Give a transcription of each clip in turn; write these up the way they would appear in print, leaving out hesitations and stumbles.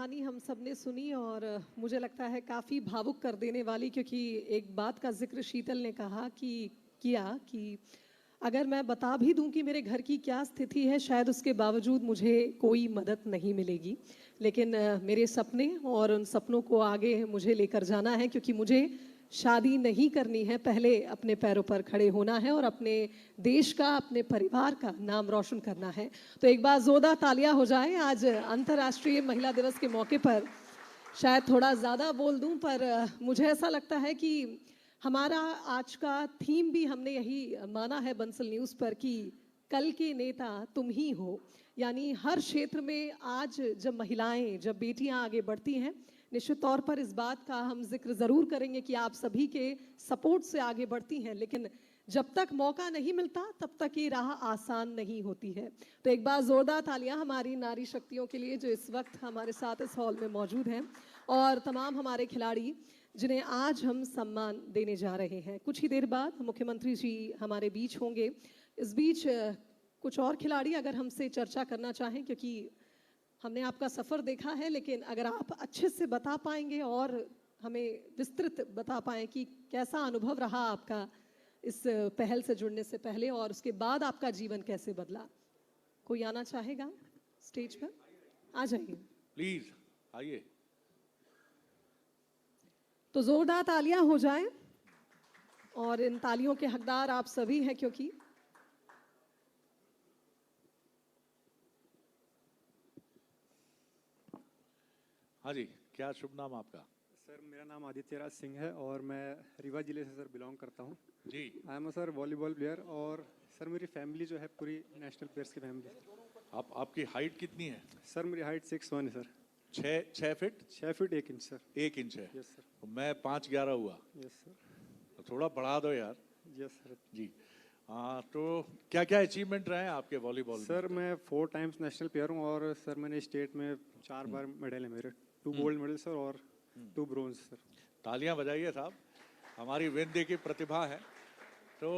कहानी हम सब ने सुनी और मुझे लगता है काफ़ी भावुक कर देने वाली, क्योंकि एक बात का जिक्र शीतल ने कहा कि अगर मैं बता भी दूं कि मेरे घर की क्या स्थिति है, शायद उसके बावजूद मुझे कोई मदद नहीं मिलेगी। लेकिन मेरे सपने और उन सपनों को आगे मुझे लेकर जाना है, क्योंकि मुझे शादी नहीं करनी है, पहले अपने पैरों पर खड़े होना है और अपने देश का, अपने परिवार का नाम रोशन करना है। तो एक बार जोरदार तालियां हो जाए। आज अंतर्राष्ट्रीय महिला दिवस के मौके पर शायद थोड़ा ज़्यादा बोल दूं, पर मुझे ऐसा लगता है कि हमारा आज का थीम भी हमने यही माना है बंसल न्यूज़ पर कि कल के नेता तुम ही हो। यानी हर क्षेत्र में आज जब महिलाएं, जब बेटियां आगे बढ़ती हैं, निश्चित तौर पर इस बात का हम जिक्र ज़रूर करेंगे कि आप सभी के सपोर्ट से आगे बढ़ती हैं, लेकिन जब तक मौका नहीं मिलता तब तक ये राह आसान नहीं होती है। तो एक बार ज़ोरदार तालियां हमारी नारी शक्तियों के लिए जो इस वक्त हमारे साथ इस हॉल में मौजूद हैं, और तमाम हमारे खिलाड़ी जिन्हें आज हम सम्मान देने जा रहे हैं। कुछ ही देर बाद मुख्यमंत्री जी हमारे बीच होंगे। इस बीच कुछ और खिलाड़ी अगर हमसे चर्चा करना चाहें, क्योंकि हमने आपका सफ़र देखा है, लेकिन अगर आप अच्छे से बता पाएंगे और हमें विस्तृत बता पाएं कि कैसा अनुभव रहा आपका इस पहल से जुड़ने से पहले और उसके बाद आपका जीवन कैसे बदला। कोई आना चाहेगा स्टेज पर? आ जाइए प्लीज, आइए। तो जोरदार तालियां हो जाएं, और इन तालियों के हकदार आप सभी हैं, क्योंकि हाँ जी, क्या शुभ नाम आपका? सर मेरा नाम आदित्य राज सिंह है और मैं रीवा जिले से सर बिलोंग करता हूँ जी। I am sir volleyball player, और सर मेरी फैमिली जो है पूरी नेशनल प्लेयर्स की फैमिली। आपकी हाइट कितनी है? सर मेरी हाइट 6'1" है sir. 6 feet? 6 feet 1 inch sir. 1 inch है? Yes sir. तो मैं 5'11" हुआ। Yes sir. तो थोड़ा बढ़ा दो यार। यस सर जी। हाँ, तो क्या क्या अचीवमेंट रहे हैं आपके वॉलीबॉल में? सर मैं 4 टाइम्स नेशनल प्लेयर हूँ, और सर मैंने स्टेट में 4 बार मेडल है मेरे। 2 गोल्ड मेडल सर और 2 ब्रोंज सर। तालियां बजाइए साहब, हमारी विंध्य की प्रतिभा है। तो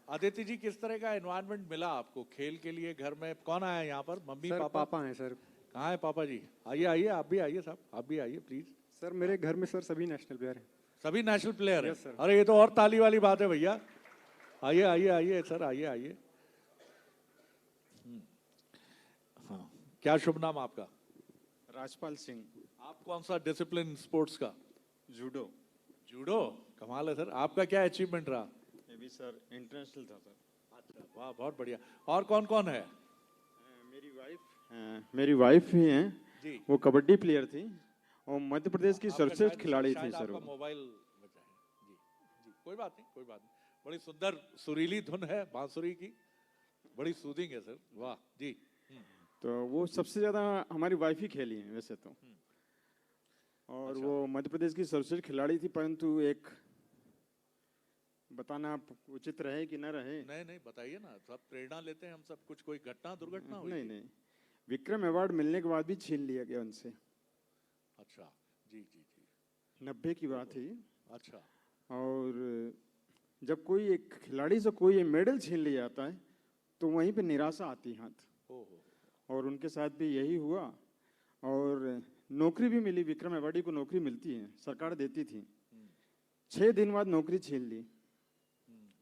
आदित्य जी, किस तरह का एनवायरनमेंट मिला आपको खेल के लिए? घर में कौन आया यहाँ पर? मम्मी सर पापा? पापा हैं सर। कहाँ है पापा जी? आइए आइए, आप भी आइए साहब, आप भी आइए प्लीज। सर मेरे घर में सर सभी नेशनल प्लेयर हैं। सभी नेशनल प्लेयर हैं? Yes sir. अरे ये तो और ताली वाली बात है भैया। आइए आइए आइए सर, आइए आइए। हाँ, क्या शुभ नाम आपका? राजपाल सिंह। आप कौन सा डिसिप्लिन स्पोर्ट्स का? जूडो। जूडो, कमाल है सर। आपका क्या अचीवमेंट रहा? ये भी सर इंटरनेशनल था सर। अच्छा, वाह, बहुत बढ़िया। और कौन कौन है? मेरी वाइफ ही हैं जी। वो कबड्डी प्लेयर थी और मध्य प्रदेश की आपका सर्वश्रेष्ठ शायद- खिलाड़ी शायद थी सर आपका वो। मोबाइल बचा है। जी जी, कोई बात नहीं, कोई बात नहीं। बड़ी सुंदर सुरीली धुन है बांसुरी की, बड़ी सूदिंग है सर। वाह जी। तो वो सबसे ज्यादा हमारी वाइफ ही खेली है वैसे तो। और अच्छा। वो मध्य प्रदेश की सर्वश्रेष्ठ खिलाड़ी थी, परंतु एक बताना उचित रहे कि न रहे। नहीं नहीं, बताइए ना, सब प्रेरणा लेते हैं हम सब। कुछ कोई घटना दुर्घटना हुई? नहीं नहीं, विक्रम अवार्ड मिलने के बाद भी छीन लिया गया उनसे। अच्छा, जी जी जी। 90 की बात है। अच्छा। और जब कोई एक खिलाड़ी से कोई मेडल छीन लिया जाता है तो वहीं पे निराशा आती है हाथ। और उनके साथ भी यही हुआ, और नौकरी भी मिली। विक्रम अवार्डी को नौकरी मिलती है, सरकार देती थी। 6 दिन बाद नौकरी छीन ली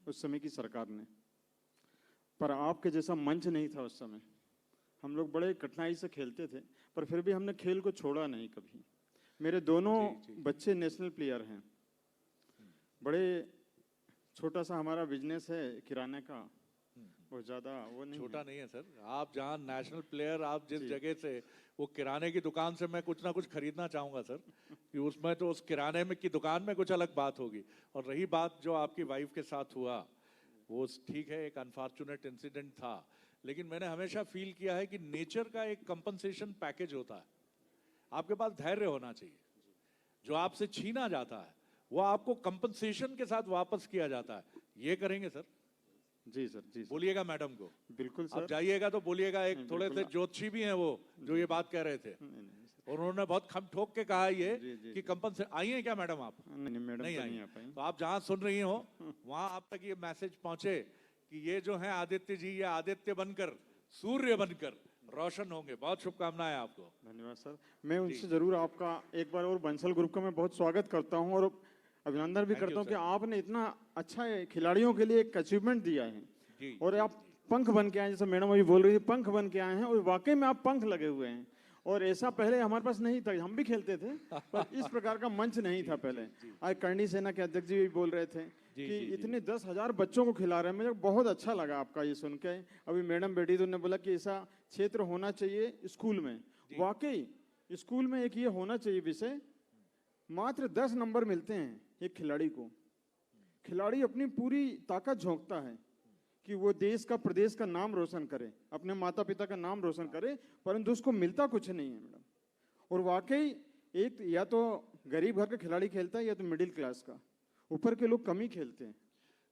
उस समय की सरकार ने। पर आपके जैसा मंच नहीं था उस समय। हम लोग बड़े कठिनाई से खेलते थे, पर फिर भी हमने खेल को छोड़ा नहीं कभी। मेरे दोनों बच्चे नेशनल प्लेयर हैं। बड़े छोटा सा हमारा बिजनेस है किराने का, बहुत ज्यादा वो नहीं छोटा है। नहीं है सर। आप जहाँ नेशनल प्लेयर, आप जिस जगह से, वो किराने की दुकान से मैं कुछ ना कुछ खरीदना चाहूंगा सर, कि उसमें तो उस किराने में की दुकान में कुछ अलग बात होगी। और रही बात जो आपकी वाइफ के साथ हुआ, वो ठीक है, एक अनफॉर्चुनेट इंसिडेंट था, लेकिन मैंने हमेशा फील किया है कि नेचर का एक कंपनसेशन पैकेज होता है। आपके पास धैर्य होना चाहिए। जो आपसे छीना जाता है वो आपको कंपनसेशन के साथ वापस किया जाता है। ये करेंगे सर? जी सर, जी सर। बोलिएगा मैडम को। बिल्कुल आप सर। जाइएगा तो बोलिएगा। एक नहीं, थोड़े से बिल्कुल। ज्योतिषी भी हैं वो, जो ये बात कह रहे थे, और उन्होंने बहुत खम ठोक के कहा ये जी, जी, कि कंपनसेशन। आई हैं क्या मैडम आप? नहीं मैडम नहीं तो आई नहीं हैं। आ पाई। तो आप जहां सुन रही हो वहां आप तक ये मैसेज पहुंचे कि ये जो है आदित्य जी, ये आदित्य बनकर, सूर्य बनकर रोशन होंगे। बहुत शुभकामनाएं आपको। धन्यवाद। धन्यवाद सर। मैं उनसे जरूर आपका एक बार और बंसल ग्रुप का मैं बहुत स्वागत करता हूं और अभिनंदन भी करता हूं कि आपने इतना अच्छा खिलाड़ियों के लिए एक अचीवमेंट दिया है और आप पंख बन के आए, जैसे मैडम अभी बोल रही थी, पंख बन के आए हैं और वाकई में आप पंख लगे हुए हैं और ऐसा पहले हमारे पास नहीं था। हम भी खेलते थे पर इस प्रकार का मंच नहीं था पहले। आज करणी सेना के अध्यक्ष जी भी बोल रहे थे कि इतने 10,000 बच्चों को खिला रहे हैं। मुझे बहुत अच्छा लगा आपका ये सुन के। अभी मैडम बेटी तो ने बोला कि ऐसा क्षेत्र होना चाहिए स्कूल में। वाकई स्कूल में एक ये होना चाहिए विषय। मात्र 10 नंबर मिलते हैं एक खिलाड़ी को। खिलाड़ी अपनी पूरी ताकत झोंकता है कि वो देश का, प्रदेश का नाम रोशन करे, अपने माता पिता का नाम रोशन करे, परंतु उसको मिलता कुछ नहीं है मैडम। और वाकई एक या तो गरीब घर का खिलाड़ी खेलता है या तो मिडिल क्लास का, ऊपर के लोग कम ही खेलते हैं।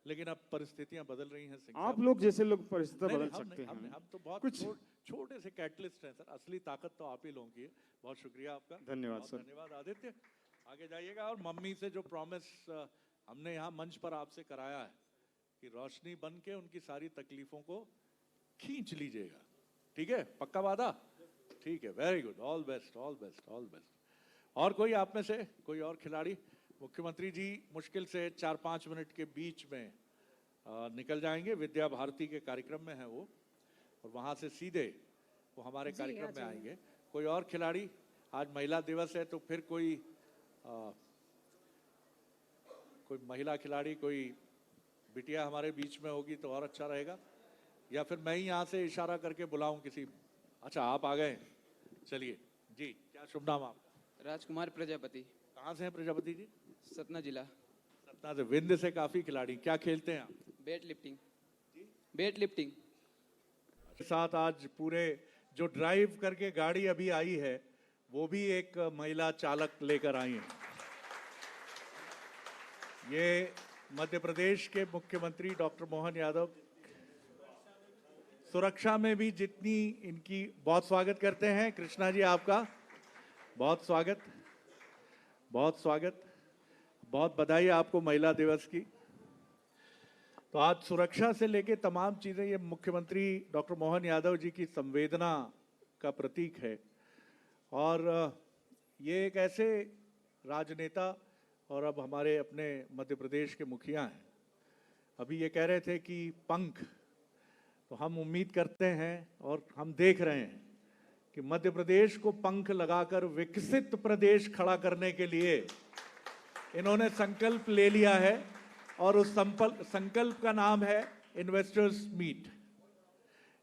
लेकिन अब परिस्थितियां बदल रही हैं सिंह आप साहब। लोग जैसे लोग परिस्थितियां नहीं, बदल सकते हैं। हम तो बहुत कुछ छोटे से कैटलिस्ट हैं सर। असली ताकत तो आप ही लोगों की है। बहुत शुक्रिया आपका। धन्यवाद बहुत सर। धन्यवाद आदित्य। आगे जाइएगा। और मम्मी से जो प्रॉमिस हमने यहाँ मंच पर आपसे कराया है कि रोशनी बन के उनकी सारी तकलीफों को खींच लीजिएगा, ठीक है? पक्का वादा? ठीक है, very good. All best, all best, all best. और कोई आप में से कोई और खिलाड़ी? मुख्यमंत्री जी मुश्किल से 4-5 मिनट के बीच में निकल जाएंगे। विद्या भारती के कार्यक्रम में है वो और वहां से सीधे वो हमारे कार्यक्रम में आएंगे। कोई और खिलाड़ी? आज महिला दिवस है तो फिर कोई महिला खिलाड़ी, कोई बिटिया हमारे बीच में होगी तो और अच्छा रहेगा। या फिर मैं ही यहाँ से इशारा करके बुलाऊं किसी? अच्छा, आप आ गए, चलिए जी। क्या शुभ नाम आपका? राजकुमार प्रजापति। कहाँ से हैं प्रजापति जी? सतना जिला। सतना से। विंध्य से काफी खिलाड़ी। क्या खेलते हैं आप? Weight lifting. वेट लिफ्टिंग के साथ आज पूरे जो ड्राइव करके गाड़ी अभी आई है वो भी एक महिला चालक लेकर आई है। ये मध्य प्रदेश के मुख्यमंत्री डॉक्टर मोहन यादव सुरक्षा में भी जितनी इनकी, बहुत स्वागत करते हैं। कृष्णा जी आपका बहुत स्वागत, बहुत स्वागत, बहुत बधाई आपको महिला दिवस की। तो आज सुरक्षा से लेके तमाम चीजें, ये मुख्यमंत्री डॉक्टर मोहन यादव जी की संवेदना का प्रतीक है। और ये एक ऐसे राजनेता और अब हमारे अपने मध्य प्रदेश के मुखिया हैं। अभी ये कह रहे थे कि पंख, तो हम उम्मीद करते हैं और हम देख रहे हैं कि मध्य प्रदेश को पंख लगाकर विकसित प्रदेश खड़ा करने के लिए इन्होंने संकल्प ले लिया है। और उस संकल्प का नाम है इन्वेस्टर्स मीट।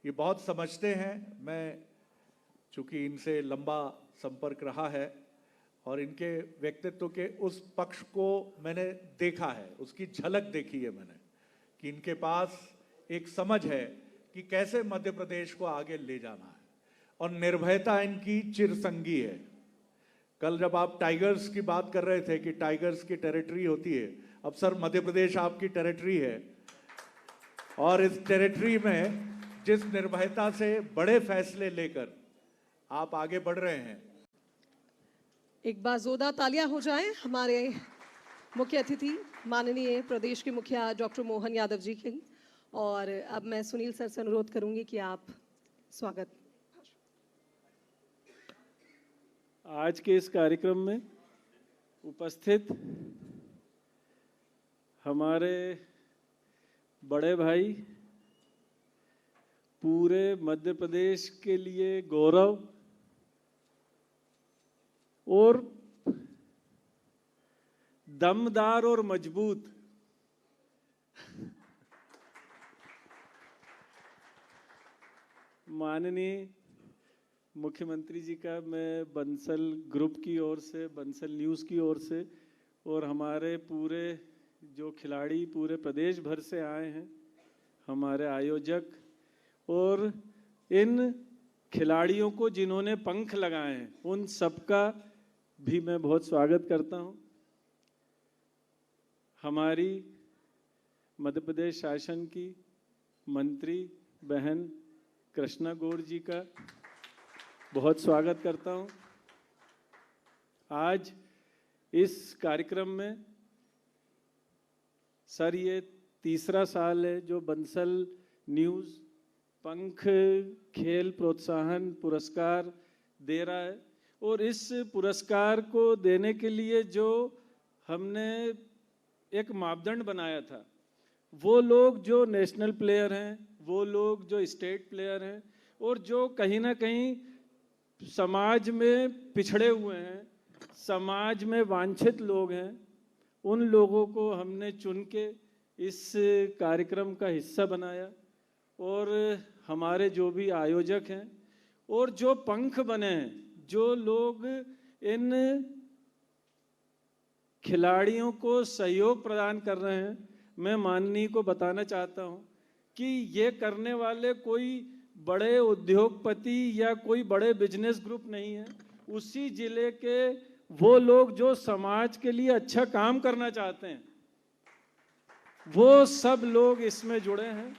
ये बहुत समझते हैं। मैं चूंकि इनसे लंबा संपर्क रहा है और इनके व्यक्तित्व के उस पक्ष को मैंने देखा है, उसकी झलक देखी है मैंने, कि इनके पास एक समझ है कि कैसे मध्य प्रदेश को आगे ले जाना है और निर्भयता इनकी चिरसंगी है। कल जब आप टाइगर्स की बात कर रहे थे कि टाइगर्स की टेरिटरी होती है, अब सर मध्य प्रदेश आपकी टेरिटरी है और इस टेरिटरी में जिस निर्भयता से बड़े फैसले लेकर आप आगे बढ़ रहे हैं। एक बार जोरदार तालियां हो जाएं हमारे मुख्य अतिथि माननीय प्रदेश के मुखिया डॉक्टर मोहन यादव जी की। और अब मैं सुनील सर से अनुरोध करूंगी कि आप स्वागत। आज के इस कार्यक्रम में उपस्थित हमारे बड़े भाई, पूरे मध्य प्रदेश के लिए गौरव और दमदार और मजबूत माननीय मुख्यमंत्री जी का मैं बंसल ग्रुप की ओर से, बंसल न्यूज़ की ओर से और हमारे पूरे जो खिलाड़ी पूरे प्रदेश भर से आए हैं, हमारे आयोजक और इन खिलाड़ियों को जिन्होंने पंख लगाए हैं, उन सबका भी मैं बहुत स्वागत करता हूं। हमारी मध्य प्रदेश शासन की मंत्री बहन कृष्णा गौड़ जी का बहुत स्वागत करता हूं। आज इस कार्यक्रम में सर ये तीसरा साल है जो बंसल न्यूज़ पंख खेल प्रोत्साहन पुरस्कार दे रहा है और इस पुरस्कार को देने के लिए जो हमने एक मापदंड बनाया था, वो लोग जो नेशनल प्लेयर हैं, वो लोग जो स्टेट प्लेयर हैं, और जो कहीं ना कहीं समाज में पिछड़े हुए हैं, समाज में वांछित लोग हैं, उन लोगों को हमने चुन के इस कार्यक्रम का हिस्सा बनाया। और हमारे जो भी आयोजक हैं और जो पंख बने हैं, जो लोग इन खिलाड़ियों को सहयोग प्रदान कर रहे हैं, मैं माननीय को बताना चाहता हूं कि ये करने वाले कोई बड़े उद्योगपति या कोई बड़े बिजनेस ग्रुप नहीं है। उसी जिले के वो लोग जो समाज के लिए अच्छा काम करना चाहते हैं, वो सब लोग इसमें जुड़े हैं।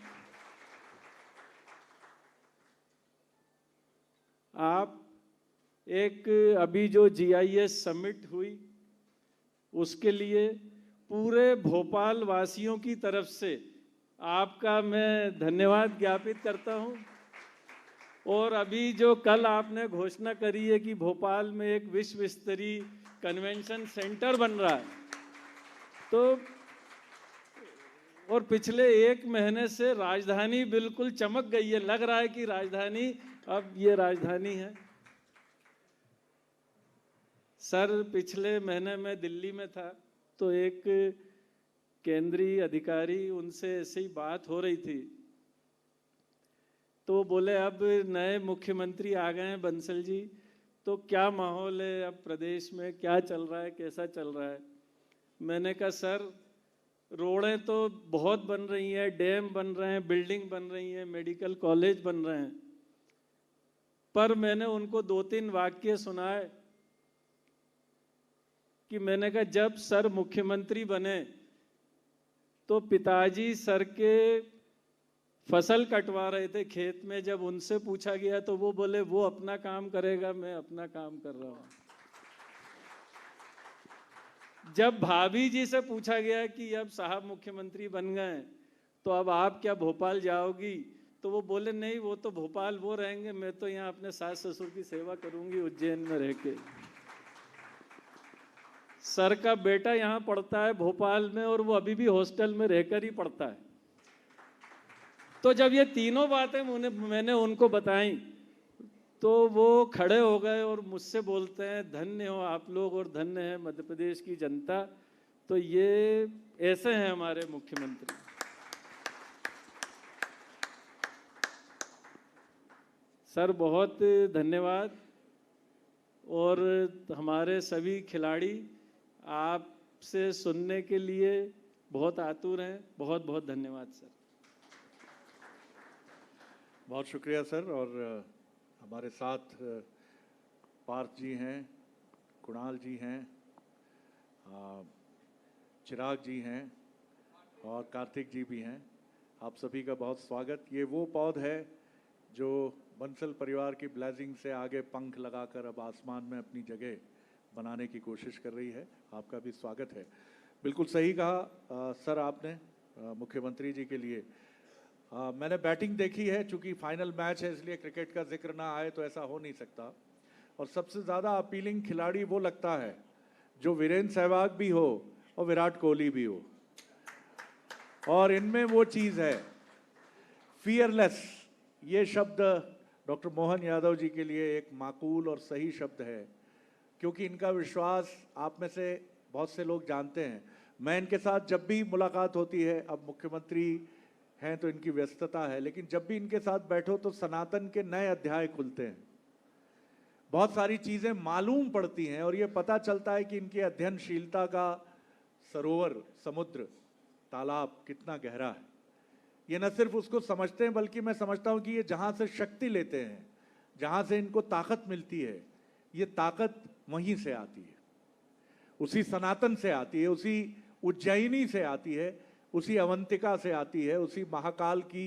आप एक अभी जो GIS समिट हुई, उसके लिए पूरे भोपाल वासियों की तरफ से आपका मैं धन्यवाद ज्ञापित करता हूं। और अभी जो कल आपने घोषणा करी है कि भोपाल में एक विश्व स्तरीय कन्वेंशन सेंटर बन रहा है, तो और पिछले 1 महीने से राजधानी बिल्कुल चमक गई है, लग रहा है कि राजधानी अब ये राजधानी है। सर, पिछले महीने में दिल्ली में था, तो एक केंद्रीय अधिकारी, उनसे ऐसे ही बात हो रही थी, तो बोले अब नए मुख्यमंत्री आ गए हैं बंसल जी, तो क्या माहौल है अब प्रदेश में, क्या चल रहा है, कैसा चल रहा है। मैंने कहा सर, रोडें तो बहुत बन रही हैं, डैम बन रहे हैं, बिल्डिंग बन रही हैं, मेडिकल कॉलेज बन रहे हैं, पर मैंने उनको 2-3 वाक्य सुनाए कि मैंने कहा जब सर मुख्यमंत्री बने तो पिताजी सर के फसल कटवा रहे थे खेत में, जब उनसे पूछा गया तो वो बोले वो अपना काम करेगा, मैं अपना काम कर रहा हूं। जब भाभी जी से पूछा गया कि अब साहब मुख्यमंत्री बन गए तो अब आप क्या भोपाल जाओगी, तो वो बोले नहीं, वो तो भोपाल वो रहेंगे, मैं तो यहाँ अपने सास ससुर की सेवा करूंगी उज्जैन में रह के। सर का बेटा यहाँ पढ़ता है भोपाल में, और वो अभी भी हॉस्टल में रहकर ही पढ़ता है। तो जब ये तीनों बातें मैंने उनको बताई, तो वो खड़े हो गए और मुझसे बोलते हैं धन्य हो आप लोग और धन्य है मध्य प्रदेश की जनता। तो ये ऐसे हैं हमारे मुख्यमंत्री। सर बहुत धन्यवाद। और हमारे सभी खिलाड़ी आपसे सुनने के लिए बहुत आतुर हैं। बहुत बहुत धन्यवाद सर। बहुत शुक्रिया सर। और हमारे साथ पार्थ जी हैं, कुणाल जी हैं, चिराग जी हैं और कार्तिक जी भी हैं। आप सभी का बहुत स्वागत। ये वो पौध है जो बंसल परिवार की ब्लेसिंग से आगे पंख लगाकर अब आसमान में अपनी जगह बनाने की कोशिश कर रही है। आपका भी स्वागत है। बिल्कुल सही कहा सर आपने मुख्यमंत्री जी के लिए। मैंने बैटिंग देखी है, चूंकि फाइनल मैच है इसलिए क्रिकेट का जिक्र ना आए तो ऐसा हो नहीं सकता। और सबसे ज़्यादा अपीलिंग खिलाड़ी वो लगता है जो वीरेंद्र सहवाग भी हो और विराट कोहली भी हो। और इनमें वो चीज़ है फियरलेस। ये शब्द डॉक्टर मोहन यादव जी के लिए एक माकूल और सही शब्द है, क्योंकि इनका विश्वास आप में से बहुत से लोग जानते हैं। मैं इनके साथ जब भी मुलाकात होती है, अब मुख्यमंत्री हैं तो इनकी व्यस्तता है, लेकिन जब भी इनके साथ बैठो तो सनातन के नए अध्याय खुलते हैं। बहुत सारी चीज़ें मालूम पड़ती हैं और ये पता चलता है कि इनकी अध्ययनशीलता का सरोवर, समुद्र, तालाब कितना गहरा है। ये न सिर्फ उसको समझते हैं, बल्कि मैं समझता हूँ कि ये जहाँ से शक्ति लेते हैं, जहाँ से इनको ताकत मिलती है, ये ताकत वहीं से आती है, उसी सनातन से आती है, उसी उज्जैनी से आती है, उसी अवंतिका से आती है, उसी महाकाल की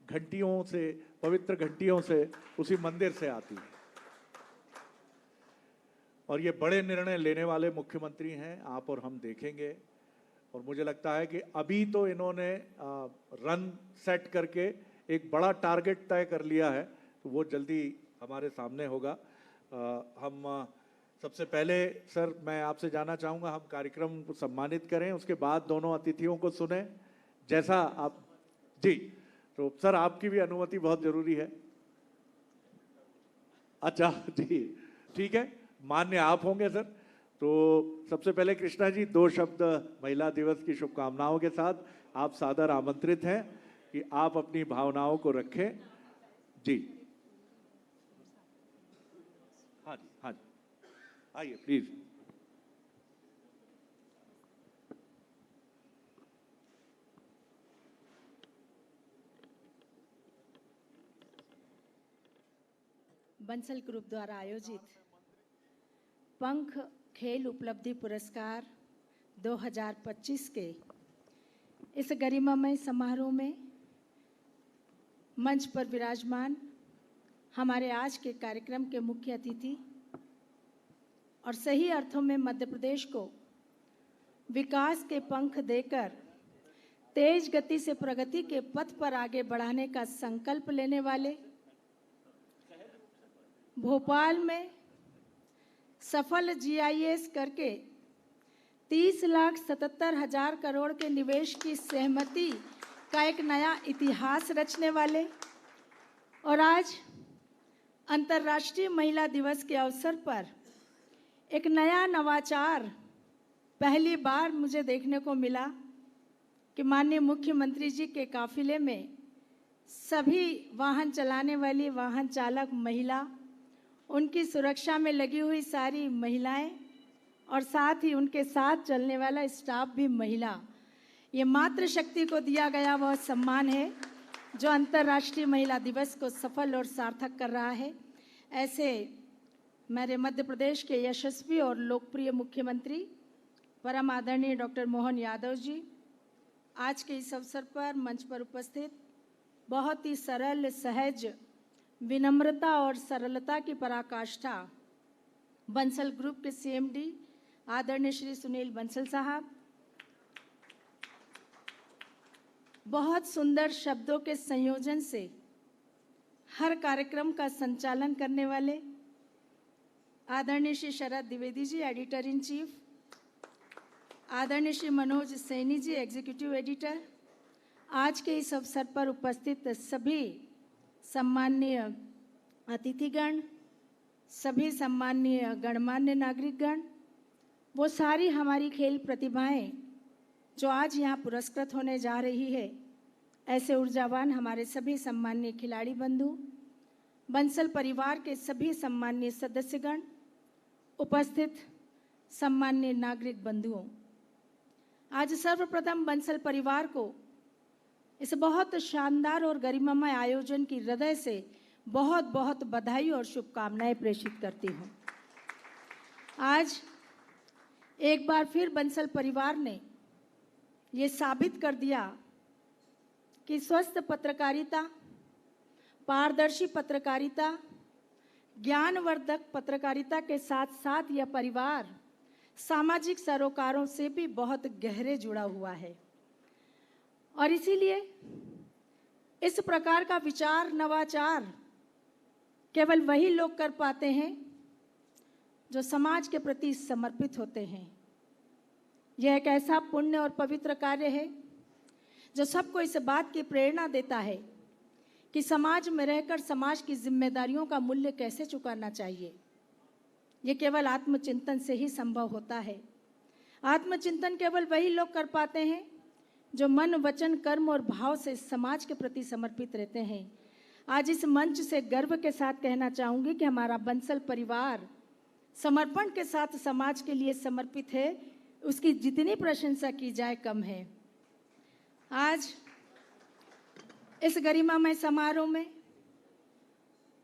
घंटियों से, पवित्र घंटियों से, उसी मंदिर से आती है। और ये बड़े निर्णय लेने वाले मुख्यमंत्री हैं, आप और हम देखेंगे। और मुझे लगता है कि अभी तो इन्होंने रन सेट करके एक बड़ा टारगेट तय कर लिया है, तो वो जल्दी हमारे सामने होगा। हम सबसे पहले सर मैं आपसे जानना चाहूंगा, हम कार्यक्रम को सम्मानित करें, उसके बाद दोनों अतिथियों को सुने, जैसा आप जी। तो सर आपकी भी अनुमति बहुत जरूरी है। अच्छा जी, ठीक है, मान्य आप होंगे सर। तो सबसे पहले कृष्णा जी 2 शब्द महिला दिवस की शुभकामनाओं के साथ आप सादर आमंत्रित हैं कि आप अपनी भावनाओं को रखें। जी हाँ जी, हाँ जी, आइए प्लीज। बंसल ग्रुप द्वारा आयोजित पंख खेल उपलब्धि पुरस्कार 2025 के इस गरिमामय समारोह में मंच पर विराजमान हमारे आज के कार्यक्रम के मुख्य अतिथि और सही अर्थों में मध्य प्रदेश को विकास के पंख देकर तेज गति से प्रगति के पथ पर आगे बढ़ाने का संकल्प लेने वाले, भोपाल में सफल GIS करके 30,77,000 करोड़ के निवेश की सहमति का एक नया इतिहास रचने वाले और आज अंतर्राष्ट्रीय महिला दिवस के अवसर पर एक नया नवाचार पहली बार मुझे देखने को मिला कि माननीय मुख्यमंत्री जी के काफिले में सभी वाहन चलाने वाली वाहन चालक महिला, उनकी सुरक्षा में लगी हुई सारी महिलाएं और साथ ही उनके साथ चलने वाला स्टाफ भी महिला। ये मातृशक्ति को दिया गया वह सम्मान है जो अंतर्राष्ट्रीय महिला दिवस को सफल और सार्थक कर रहा है। ऐसे मेरे मध्य प्रदेश के यशस्वी और लोकप्रिय मुख्यमंत्री परम आदरणीय डॉक्टर मोहन यादव जी आज के इस अवसर पर मंच पर उपस्थित, बहुत ही सरल, सहज, विनम्रता और सरलता की पराकाष्ठा बंसल ग्रुप के CMD आदरणीय श्री सुनील बंसल साहब, बहुत सुंदर शब्दों के संयोजन से हर कार्यक्रम का संचालन करने वाले आदरणीय Shri Sharad Dwivedi ji editor in chief, आदरणीय श्री मनोज सैनी जी एग्जीक्यूटिव एडिटर, आज के इस अवसर पर उपस्थित सभी सम्माननीय अतिथिगण, सभी सम्माननीय गणमान्य नागरिकगण, वो सारी हमारी खेल प्रतिभाएं जो आज यहाँ पुरस्कृत होने जा रही है, ऐसे ऊर्जावान हमारे सभी सम्माननीय खिलाड़ी बंधु, बंसल परिवार के सभी सम्माननीय सदस्यगण, उपस्थित सम्माननीय नागरिक बंधुओं, आज सर्वप्रथम बंसल परिवार को इस बहुत शानदार और गरिमामय आयोजन की हृदय से बहुत बहुत बधाई और शुभकामनाएं प्रेषित करती हूँ। आज एक बार फिर बंसल परिवार ने ये साबित कर दिया कि स्वस्थ पत्रकारिता, पारदर्शी पत्रकारिता, ज्ञानवर्धक पत्रकारिता के साथ साथ यह परिवार सामाजिक सरोकारों से भी बहुत गहरे जुड़ा हुआ है और इसीलिए इस प्रकार का विचार नवाचार केवल वही लोग कर पाते हैं जो समाज के प्रति समर्पित होते हैं। यह एक ऐसा पुण्य और पवित्र कार्य है जो सबको इस बात की प्रेरणा देता है कि समाज में रहकर समाज की जिम्मेदारियों का मूल्य कैसे चुकाना चाहिए। ये केवल आत्मचिंतन से ही संभव होता है। आत्मचिंतन केवल वही लोग कर पाते हैं जो मन, वचन, कर्म और भाव से समाज के प्रति समर्पित रहते हैं। आज इस मंच से गर्व के साथ कहना चाहूँगी कि हमारा बंसल परिवार समर्पण के साथ समाज के लिए समर्पित है, उसकी जितनी प्रशंसा की जाए कम है। आज इस गरिमामय समारोह में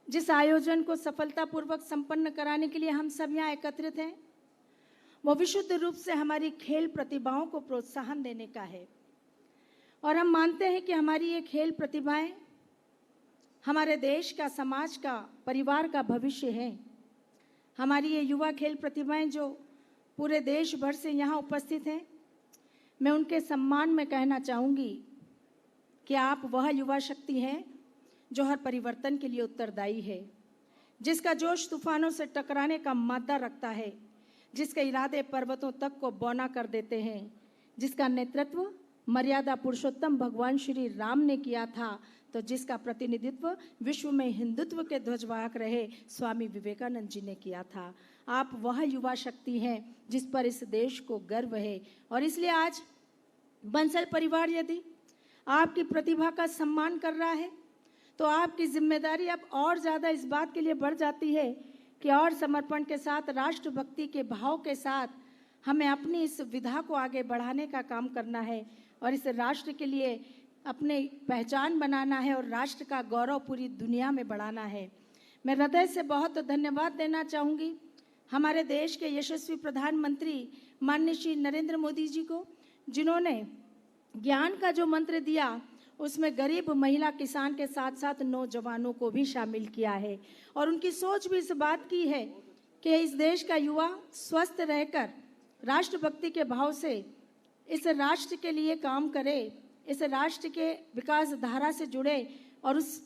जिस आयोजन को सफलतापूर्वक संपन्न कराने के लिए हम सब यहाँ एकत्रित हैं, वो विशुद्ध रूप से हमारी खेल प्रतिभाओं को प्रोत्साहन देने का है और हम मानते हैं कि हमारी ये खेल प्रतिभाएं हमारे देश का, समाज का, परिवार का भविष्य हैं। हमारी ये युवा खेल प्रतिभाएं जो पूरे देश भर से यहाँ उपस्थित हैं, मैं उनके सम्मान में कहना चाहूँगी कि आप वह युवा शक्ति हैं जो हर परिवर्तन के लिए उत्तरदायी है। जिसका जोश तूफानों से टकराने का मादा रखता है, जिसके इरादे पर्वतों तक को बौना कर देते हैं, जिसका नेतृत्व मर्यादा पुरुषोत्तम भगवान श्री राम ने किया था, तो जिसका प्रतिनिधित्व विश्व में हिंदुत्व के ध्वजवाहक रहे स्वामी विवेकानंद जी ने किया था। आप वह युवा शक्ति हैं जिस पर इस देश को गर्व है। और इसलिए आज बंसल परिवार यदि आपकी प्रतिभा का सम्मान कर रहा है, तो आपकी जिम्मेदारी अब और ज़्यादा इस बात के लिए बढ़ जाती है कि और समर्पण के साथ, राष्ट्रभक्ति के भाव के साथ हमें अपनी इस विधा को आगे बढ़ाने का काम करना है और इस राष्ट्र के लिए अपने पहचान बनाना है और राष्ट्र का गौरव पूरी दुनिया में बढ़ाना है। मैं हृदय से बहुत धन्यवाद देना चाहूँगी हमारे देश के यशस्वी प्रधानमंत्री माननीय श्री नरेंद्र मोदी जी को, जिन्होंने ज्ञान का जो मंत्र दिया उसमें गरीब, महिला, किसान के साथ साथ नौजवानों को भी शामिल किया है। और उनकी सोच भी इस बात की है कि इस देश का युवा स्वस्थ रहकर राष्ट्रभक्ति के भाव से इस राष्ट्र के लिए काम करे, इस राष्ट्र के विकास धारा से जुड़े और उस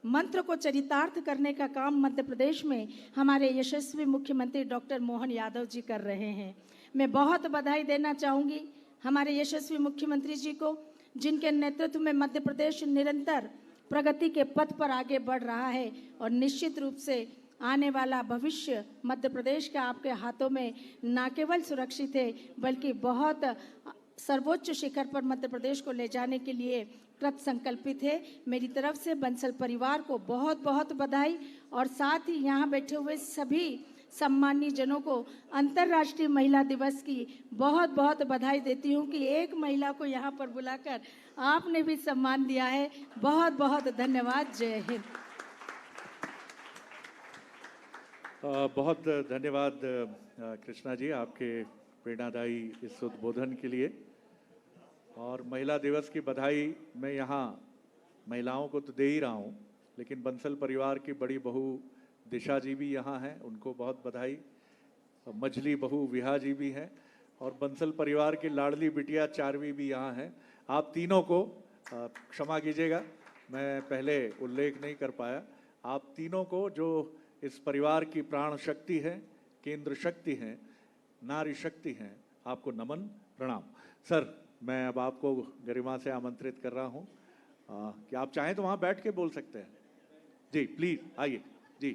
मंत्र को चरितार्थ करने का काम मध्य प्रदेश में हमारे यशस्वी मुख्यमंत्री डॉक्टर मोहन यादव जी कर रहे हैं। मैं बहुत बधाई देना चाहूँगी हमारे यशस्वी मुख्यमंत्री जी को, जिनके नेतृत्व में मध्य प्रदेश निरंतर प्रगति के पथ पर आगे बढ़ रहा है और निश्चित रूप से आने वाला भविष्य मध्य प्रदेश का आपके हाथों में न केवल सुरक्षित है बल्कि बहुत सर्वोच्च शिखर पर मध्य प्रदेश को ले जाने के लिए कृत संकल्पित है। मेरी तरफ से बंसल परिवार को बहुत बहुत बधाई और साथ ही यहाँ बैठे हुए सभी सम्मानीय जनों को अंतर्राष्ट्रीय महिला दिवस की बहुत बहुत बधाई देती हूँ कि एक महिला को यहाँ पर बुलाकर आपने भी सम्मान दिया है। बहुत बहुत धन्यवाद। जय हिंद। बहुत धन्यवाद कृष्णा जी आपके प्रेरणादायी इस उद्बोधन के लिए। और महिला दिवस की बधाई मैं यहाँ महिलाओं को तो दे ही रहा हूँ, लेकिन बंसल परिवार की बड़ी बहू दिशा जी भी यहाँ हैं, उनको बहुत बधाई। मझली बहू विहा जी भी हैं और बंसल परिवार की लाडली बिटिया चारवी भी यहाँ हैं। आप तीनों को क्षमा कीजिएगा, मैं पहले उल्लेख नहीं कर पाया। आप तीनों को जो इस परिवार की प्राण शक्ति है, केंद्र शक्ति है, नारी शक्ति है, आपको नमन प्रणाम। सर, मैं अब आपको गरिमा से आमंत्रित कर रहा हूँ कि आप चाहें तो वहाँ बैठ के बोल सकते हैं। जी प्लीज आइए। जी,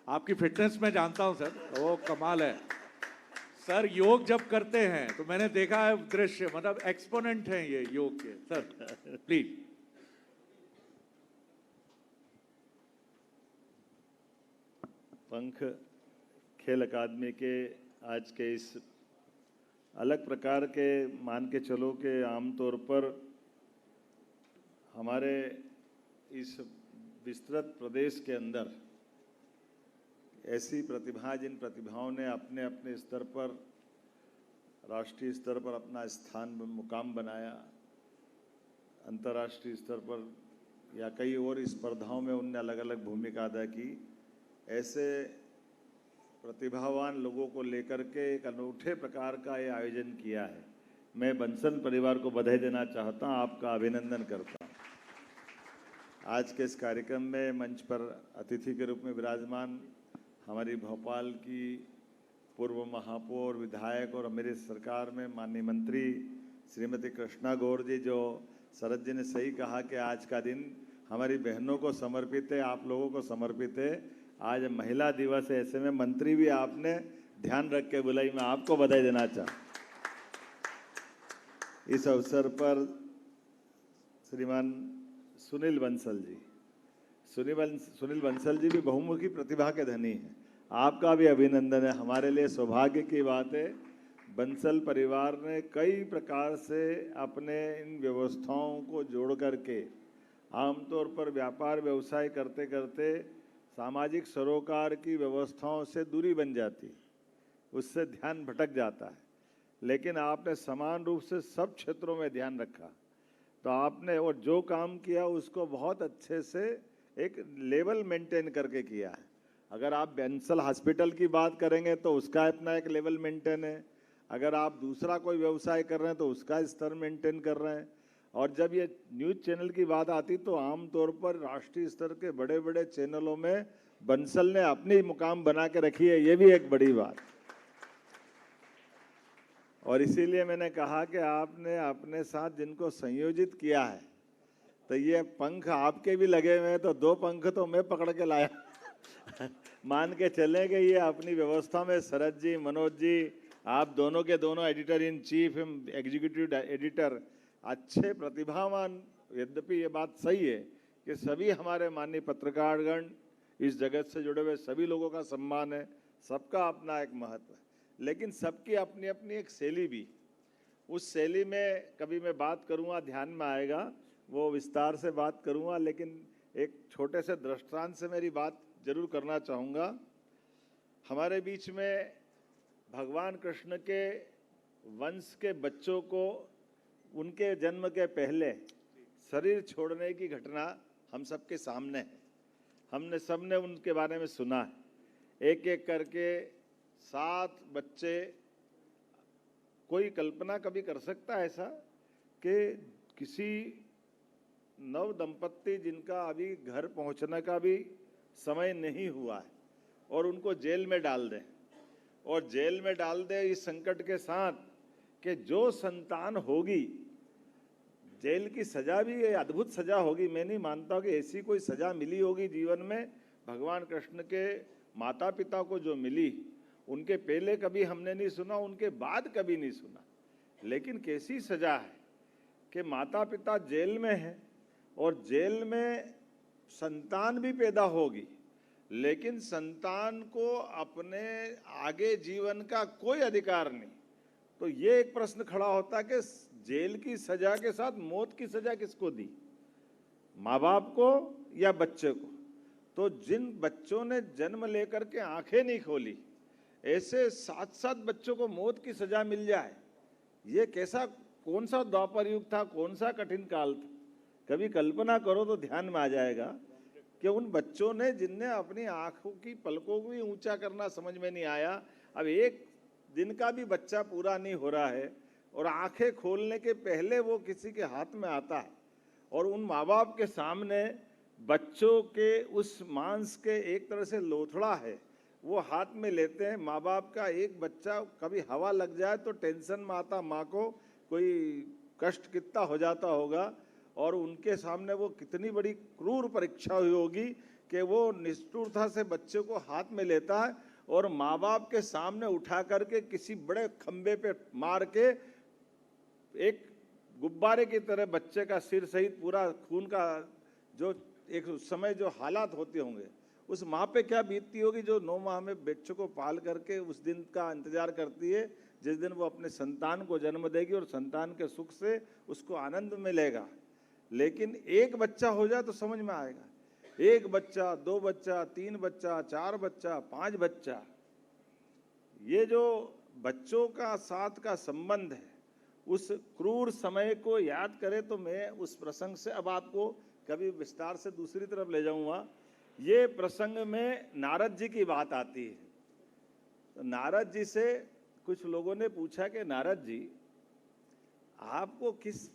आपकी फिटनेस मैं जानता हूँ सर, वो कमाल है सर। योग जब करते हैं तो मैंने देखा है दृश्य, मतलब एक्सपोनेंट हैं ये योग के। Sir please. पंख खेल अकादमी के आज के इस अलग प्रकार के, मान के चलो कि आमतौर पर हमारे इस विस्तृत प्रदेश के अंदर ऐसी प्रतिभा, जिन प्रतिभाओं ने अपने अपने स्तर पर, राष्ट्रीय स्तर पर अपना स्थान, मुकाम बनाया, अंतर्राष्ट्रीय स्तर पर या कई और स्पर्धाओं में उनने अलग अलग भूमिका अदा की, ऐसे प्रतिभावान लोगों को लेकर के एक अनूठे प्रकार का ये आयोजन किया है। मैं बंसल परिवार को बधाई देना चाहता हूँ, आपका अभिनंदन करता हूँ। आज के इस कार्यक्रम में मंच पर अतिथि के रूप में विराजमान हमारी भोपाल की पूर्व महापौर, विधायक और मेरी सरकार में माननीय मंत्री श्रीमती कृष्णा गौर जी, जो शरद जी ने सही कहा कि आज का दिन हमारी बहनों को समर्पित है, आप लोगों को समर्पित है। आज महिला दिवस है, ऐसे में मंत्री भी आपने ध्यान रख के बुलाई, मैं आपको बधाई देना चाहता। इस अवसर पर श्रीमान सुनील बंसल जी, सुनील बंसल जी भी बहुमुखी प्रतिभा के धनी हैं, आपका भी अभिनंदन है। हमारे लिए सौभाग्य की बात है, बंसल परिवार ने कई प्रकार से अपने इन व्यवस्थाओं को जोड़ करके, आमतौर पर व्यापार व्यवसाय करते करते सामाजिक सरोकार की व्यवस्थाओं से दूरी बन जाती, उससे ध्यान भटक जाता है, लेकिन आपने समान रूप से सब क्षेत्रों में ध्यान रखा। तो आपने और जो काम किया उसको बहुत अच्छे से एक लेवल मेंटेन करके किया है। अगर आप बंसल हॉस्पिटल की बात करेंगे तो उसका अपना एक लेवल मेंटेन है, अगर आप दूसरा कोई व्यवसाय कर रहे हैं तो उसका स्तर मेंटेन कर रहे हैं। और जब ये न्यूज़ चैनल की बात आती तो आमतौर पर राष्ट्रीय स्तर के बड़े बड़े चैनलों में बंसल ने अपनी मुकाम बना के रखी है, ये भी एक बड़ी बात। और इसीलिए मैंने कहा कि आपने अपने साथ जिनको संयोजित किया है, तो ये पंख आपके भी लगे हुए हैं, तो 2 पंख तो मैं पकड़ के लाया। मान के चले कि ये अपनी व्यवस्था में शरद जी, मनोज जी, आप दोनों के दोनों editor in chief, executive editor अच्छे प्रतिभावान। यद्यपि ये बात सही है कि सभी हमारे माननीय पत्रकारगण, इस जगत से जुड़े हुए सभी लोगों का सम्मान है, सबका अपना एक महत्व है, लेकिन सबकी अपनी अपनी एक शैली भी। उस शैली में कभी मैं बात करूंगा, ध्यान में आएगा, वो विस्तार से बात करूंगा, लेकिन एक छोटे से दृष्टांत से मेरी बात जरूर करना चाहूँगा। हमारे बीच में भगवान कृष्ण के वंश के बच्चों को उनके जन्म के पहले शरीर छोड़ने की घटना हम सबके सामने है। हमने सबने उनके बारे में सुना है। एक एक करके 7 बच्चे। कोई कल्पना कभी कर सकता है ऐसा कि किसी नव दंपत्ति जिनका अभी घर पहुंचने का भी समय नहीं हुआ है और उनको जेल में डाल दें, और जेल में डाल दे इस संकट के साथ कि जो संतान होगी, जेल की सजा भी ये अद्भुत सजा होगी। मैं नहीं मानता कि ऐसी कोई सजा मिली होगी जीवन में भगवान कृष्ण के माता पिता को जो मिली। उनके पहले कभी हमने नहीं सुना, उनके बाद कभी नहीं सुना। लेकिन कैसी सजा है कि माता पिता जेल में है और जेल में संतान भी पैदा होगी, लेकिन संतान को अपने आगे जीवन का कोई अधिकार नहीं। तो ये एक प्रश्न खड़ा होता है कि जेल की सजा के साथ मौत की सजा किसको दी, माँ बाप को या बच्चे को? तो जिन बच्चों ने जन्म लेकर के आंखें नहीं खोली, ऐसे 7 बच्चों को मौत की सजा मिल जाए, ये कैसा, कौन सा द्वापर युग था, कौन सा कठिन काल था? कभी कल्पना करो तो ध्यान में आ जाएगा कि उन बच्चों ने, जिनने अपनी आंखों की पलकों को भी ऊंचा करना समझ में नहीं आया। अब एक दिन का भी बच्चा पूरा नहीं हो रहा है और आंखें खोलने के पहले वो किसी के हाथ में आता है, और उन माँ बाप के सामने बच्चों के उस मांस के एक तरह से लोथड़ा है, वो हाथ में लेते हैं। माँ बाप का एक बच्चा कभी हवा लग जाए तो टेंशन में आता माँ को, कोई कष्ट कितना हो जाता होगा, और उनके सामने वो कितनी बड़ी क्रूर परीक्षा हुई होगी कि वो निष्ठुरता से बच्चे को हाथ में लेता है और माँ बाप के सामने उठा करके किसी बड़े खंबे पे मार के एक गुब्बारे की तरह बच्चे का सिर सहित पूरा खून का, जो एक उस समय जो हालात होते होंगे, उस माँ पे क्या बीतती होगी जो 9 माह में बच्चों को पाल करके उस दिन का इंतजार करती है जिस दिन वो अपने संतान को जन्म देगी और संतान के सुख से उसको आनंद मिलेगा। लेकिन एक बच्चा हो जाए तो समझ में आएगा, 1 बच्चा, 2 बच्चा, 3 बच्चा, 4 बच्चा, 5 बच्चा, ये जो बच्चों का साथ का संबंध है, उस क्रूर समय को याद करें तो मैं उस प्रसंग से अब आपको कभी विस्तार से दूसरी तरफ ले जाऊंगा। ये प्रसंग में नारद जी की बात आती है। तो नारद जी से कुछ लोगों ने पूछा कि नारद जी, आपको किस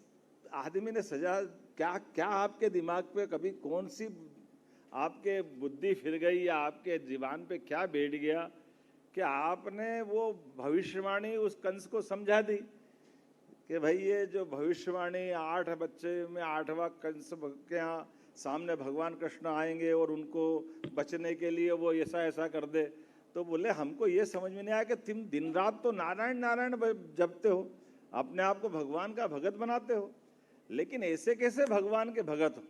आदमी ने सजा, क्या आपके दिमाग पे कभी कौन सी आपके बुद्धि फिर गई या आपके जीवन पे क्या बैठ गया कि आपने वो भविष्यवाणी उस कंस को समझा दी कि भाई ये जो भविष्यवाणी 8 बच्चे में 8वां कंस के यहाँ सामने भगवान कृष्ण आएंगे और उनको बचने के लिए वो ऐसा ऐसा कर दे। तो बोले हमको ये समझ में नहीं आया कि तुम दिन रात तो नारायण नारायण जपते हो, अपने आप को भगवान का भगत बनाते हो, लेकिन ऐसे कैसे भगवान के भगत हो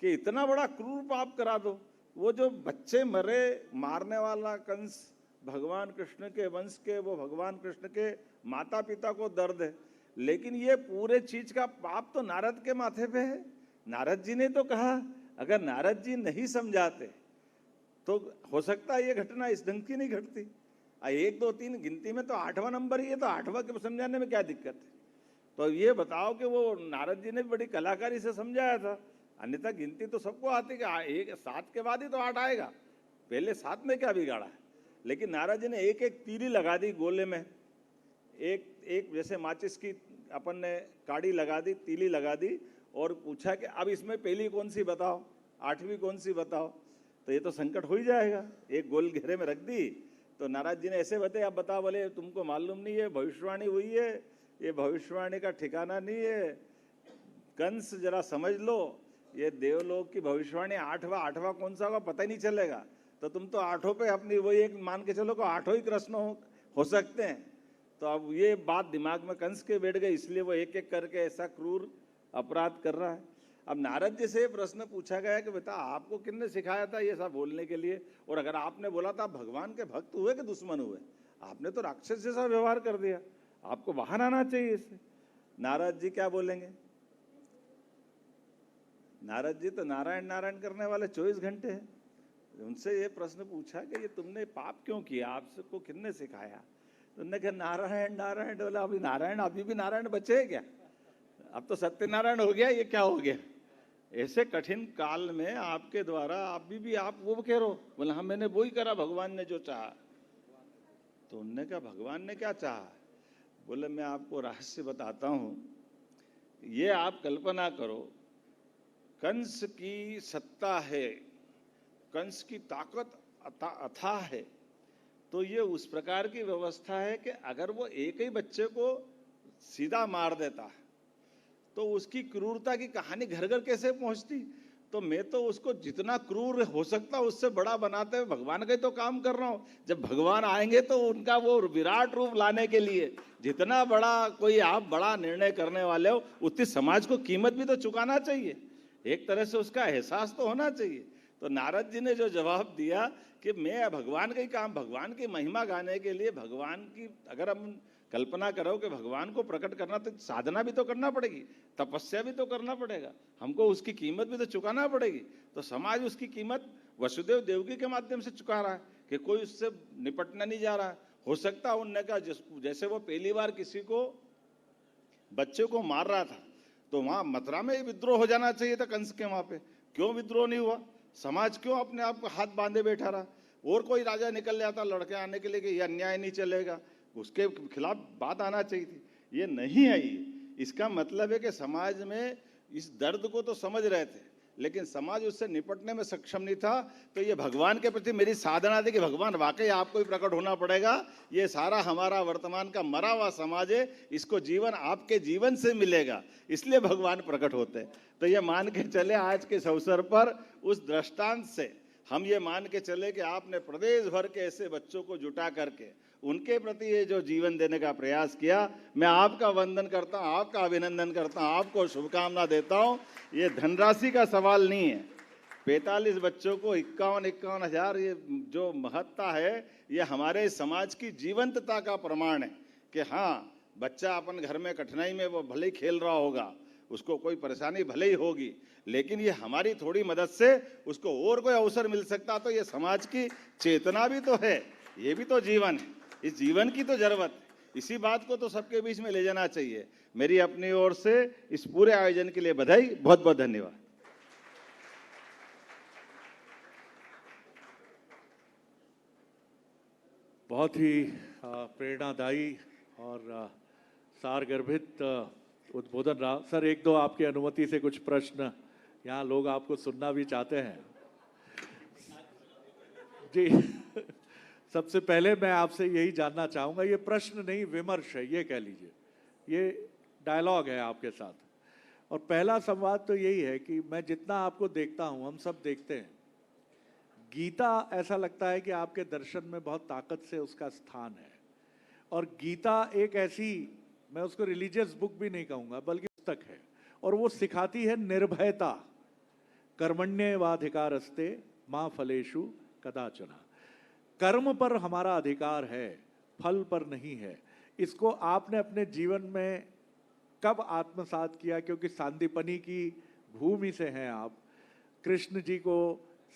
कि इतना बड़ा क्रूर पाप करा दो। वो जो बच्चे मरे, मारने वाला कंस भगवान कृष्ण के वंश के, वो भगवान कृष्ण के माता पिता को दर्द है, लेकिन ये पूरे चीज का पाप तो नारद के माथे पे है। नारद जी ने तो कहा, अगर नारद जी नहीं समझाते तो हो सकता है ये घटना इस ढंग की नहीं घटती। 1 2 3 गिनती में तो 8वां नंबर ही है, तो 8वां के समझाने में क्या दिक्कत है? तो ये बताओ कि वो नारद जी ने बड़ी कलाकारी से समझाया था, अन्यथा गिनती तो सबको आती कि 7 के बाद ही तो 8 आएगा, पहले 7 में क्या बिगाड़ा है? लेकिन नारद जी ने एक एक तीली लगा दी गोले में, एक जैसे माचिस की अपन ने काड़ी लगा दी, तीली लगा दी, और पूछा कि अब इसमें पहली कौन सी बताओ, 8वीं कौन सी बताओ। तो ये तो संकट हो ही जाएगा। एक गोल घेरे में रख दी तो नारद जी ने ऐसे बताए, आप बता, बोले तुमको मालूम नहीं है, भविष्यवाणी हुई है, ये भविष्यवाणी का ठिकाना नहीं है। कंस जरा समझ लो, ये देवलोक की भविष्यवाणी आठवां कौन सा होगा पता ही नहीं चलेगा। तो तुम तो आठों पे अपनी वही एक मान के चलो को आठों ही कृष्ण हो सकते हैं। तो अब ये बात दिमाग में कंस के बैठ गई, इसलिए वो एक एक करके ऐसा क्रूर अपराध कर रहा है। अब नारद जी से प्रश्न पूछा गया कि बेटा आपको किसने सिखाया था ये सब बोलने के लिए, और अगर आपने बोला था भगवान के भक्त हुए कि दुश्मन हुए, आपने तो राक्षस जैसा व्यवहार कर दिया, आपको बाहर आना चाहिए इससे। नारद जी क्या बोलेंगे? नारद जी तो नारायण नारायण करने वाले 24 घंटे हैं। उनसे ये प्रश्न पूछा कि ये तुमने पाप क्यों किया, आपको किसने सिखाया? तो उन्होंने कहा नारायण नारायण। बोला अभी नारायण, अभी भी नारायण बचे है क्या? अब तो सत्यनारायण हो गया, ये क्या हो गया? ऐसे कठिन काल में आपके द्वारा अभी भी आप वो कह रहे हो। बोला हाँ मैंने वो ही करा, भगवान ने जो चाहा। तो उनने कहा भगवान ने क्या चाहा? बोले मैं आपको रहस्य बताता हूं, ये आप कल्पना करो, कंस की सत्ता है, कंस की ताकत अथाह है, तो ये उस प्रकार की व्यवस्था है कि अगर वो एक ही बच्चे को सीधा मार देता तो उसकी क्रूरता की कहानी घर घर कैसे पहुंचती। तो मैं तो उसको जितना क्रूर हो सकता उससे बड़ा बनाते हुए भगवान का ही तो काम कर रहा हूं। जब भगवान आएंगे तो उनका वो विराट रूप लाने के लिए जितना बड़ा कोई आप बड़ा निर्णय करने वाले हो, उतनी समाज को कीमत भी तो चुकाना चाहिए, एक तरह से उसका एहसास तो होना चाहिए। तो नारद जी ने जो जवाब दिया कि मैं भगवान का ही काम, भगवान की महिमा गाने के लिए, भगवान की अगर हम कल्पना करो कि भगवान को प्रकट करना तो साधना भी तो करना पड़ेगी, तपस्या भी तो करना पड़ेगा, हमको उसकी कीमत भी तो चुकाना पड़ेगी। तो समाज उसकी कीमत वसुदेव देवकी के माध्यम से चुका रहा है कि कोई उससे निपटना नहीं जा रहा। हो सकता उनने कहा जैसे वो पहली बार किसी को बच्चे को मार रहा था तो वहां मथुरा में विद्रोह हो जाना चाहिए था कंस के, वहां पे क्यों विद्रोह नहीं हुआ? समाज क्यों अपने आप को हाथ बांधे बैठा रहा? और कोई राजा निकल जाता लड़के आने के लिए कि यह अन्याय नहीं चलेगा, उसके खिलाफ बात आना चाहिए थी, ये नहीं आई। इसका मतलब है कि समाज में इस दर्द को तो समझ रहे थे लेकिन समाज उससे निपटने में सक्षम नहीं था। तो ये भगवान के प्रति मेरी साधना थी कि भगवान वाकई आपको ही प्रकट होना पड़ेगा, ये सारा हमारा वर्तमान का मरा हुआ समाज है, इसको जीवन आपके जीवन से मिलेगा, इसलिए भगवान प्रकट होते हैं। तो ये मान के चले आज के इस अवसर पर उस दृष्टांत से हम ये मान के चले कि आपने प्रदेश भर के ऐसे बच्चों को जुटा करके उनके प्रति ये जो जीवन देने का प्रयास किया, मैं आपका वंदन करता हूं, आपका अभिनंदन करता हूं, आपको शुभकामना देता हूं। ये धनराशि का सवाल नहीं है, 45 बच्चों को 51 हजार, ये जो महत्ता है ये हमारे समाज की जीवंतता का प्रमाण है कि हाँ, बच्चा अपन घर में कठिनाई में वो भले ही खेल रहा होगा, उसको कोई परेशानी भले ही होगी, लेकिन ये हमारी थोड़ी मदद से उसको और कोई अवसर मिल सकता। तो ये समाज की चेतना भी तो है, ये भी तो जीवन है, इस जीवन की तो जरूरत है, इसी बात को तो सबके बीच में ले जाना चाहिए। मेरी अपनी ओर से इस पूरे आयोजन के लिए बधाई, बहुत बहुत धन्यवाद। बहुत ही प्रेरणादायी और सारगर्भित उद्बोधन रहा। सर, एक दो आपकी अनुमति से कुछ प्रश्न, यहाँ लोग आपको सुनना भी चाहते हैं जी। सबसे पहले मैं आपसे यही जानना चाहूँगा, ये प्रश्न नहीं विमर्श है, ये कह लीजिए, ये डायलॉग है आपके साथ। और पहला संवाद तो यही है कि मैं जितना आपको देखता हूँ, हम सब देखते हैं, गीता ऐसा लगता है कि आपके दर्शन में बहुत ताकत से उसका स्थान है। और गीता एक ऐसी, मैं उसको रिलीजियस बुक भी नहीं कहूँगा बल्कि पुस्तक है, और वो सिखाती है निर्भयता। कर्मण्येवाधिकारस्ते मां फलेषु कदाचन। कर्म पर हमारा अधिकार है, फल पर नहीं है। इसको आपने अपने जीवन में कब आत्मसात किया? क्योंकि सांदीपनी की भूमि से हैं आप, कृष्ण जी को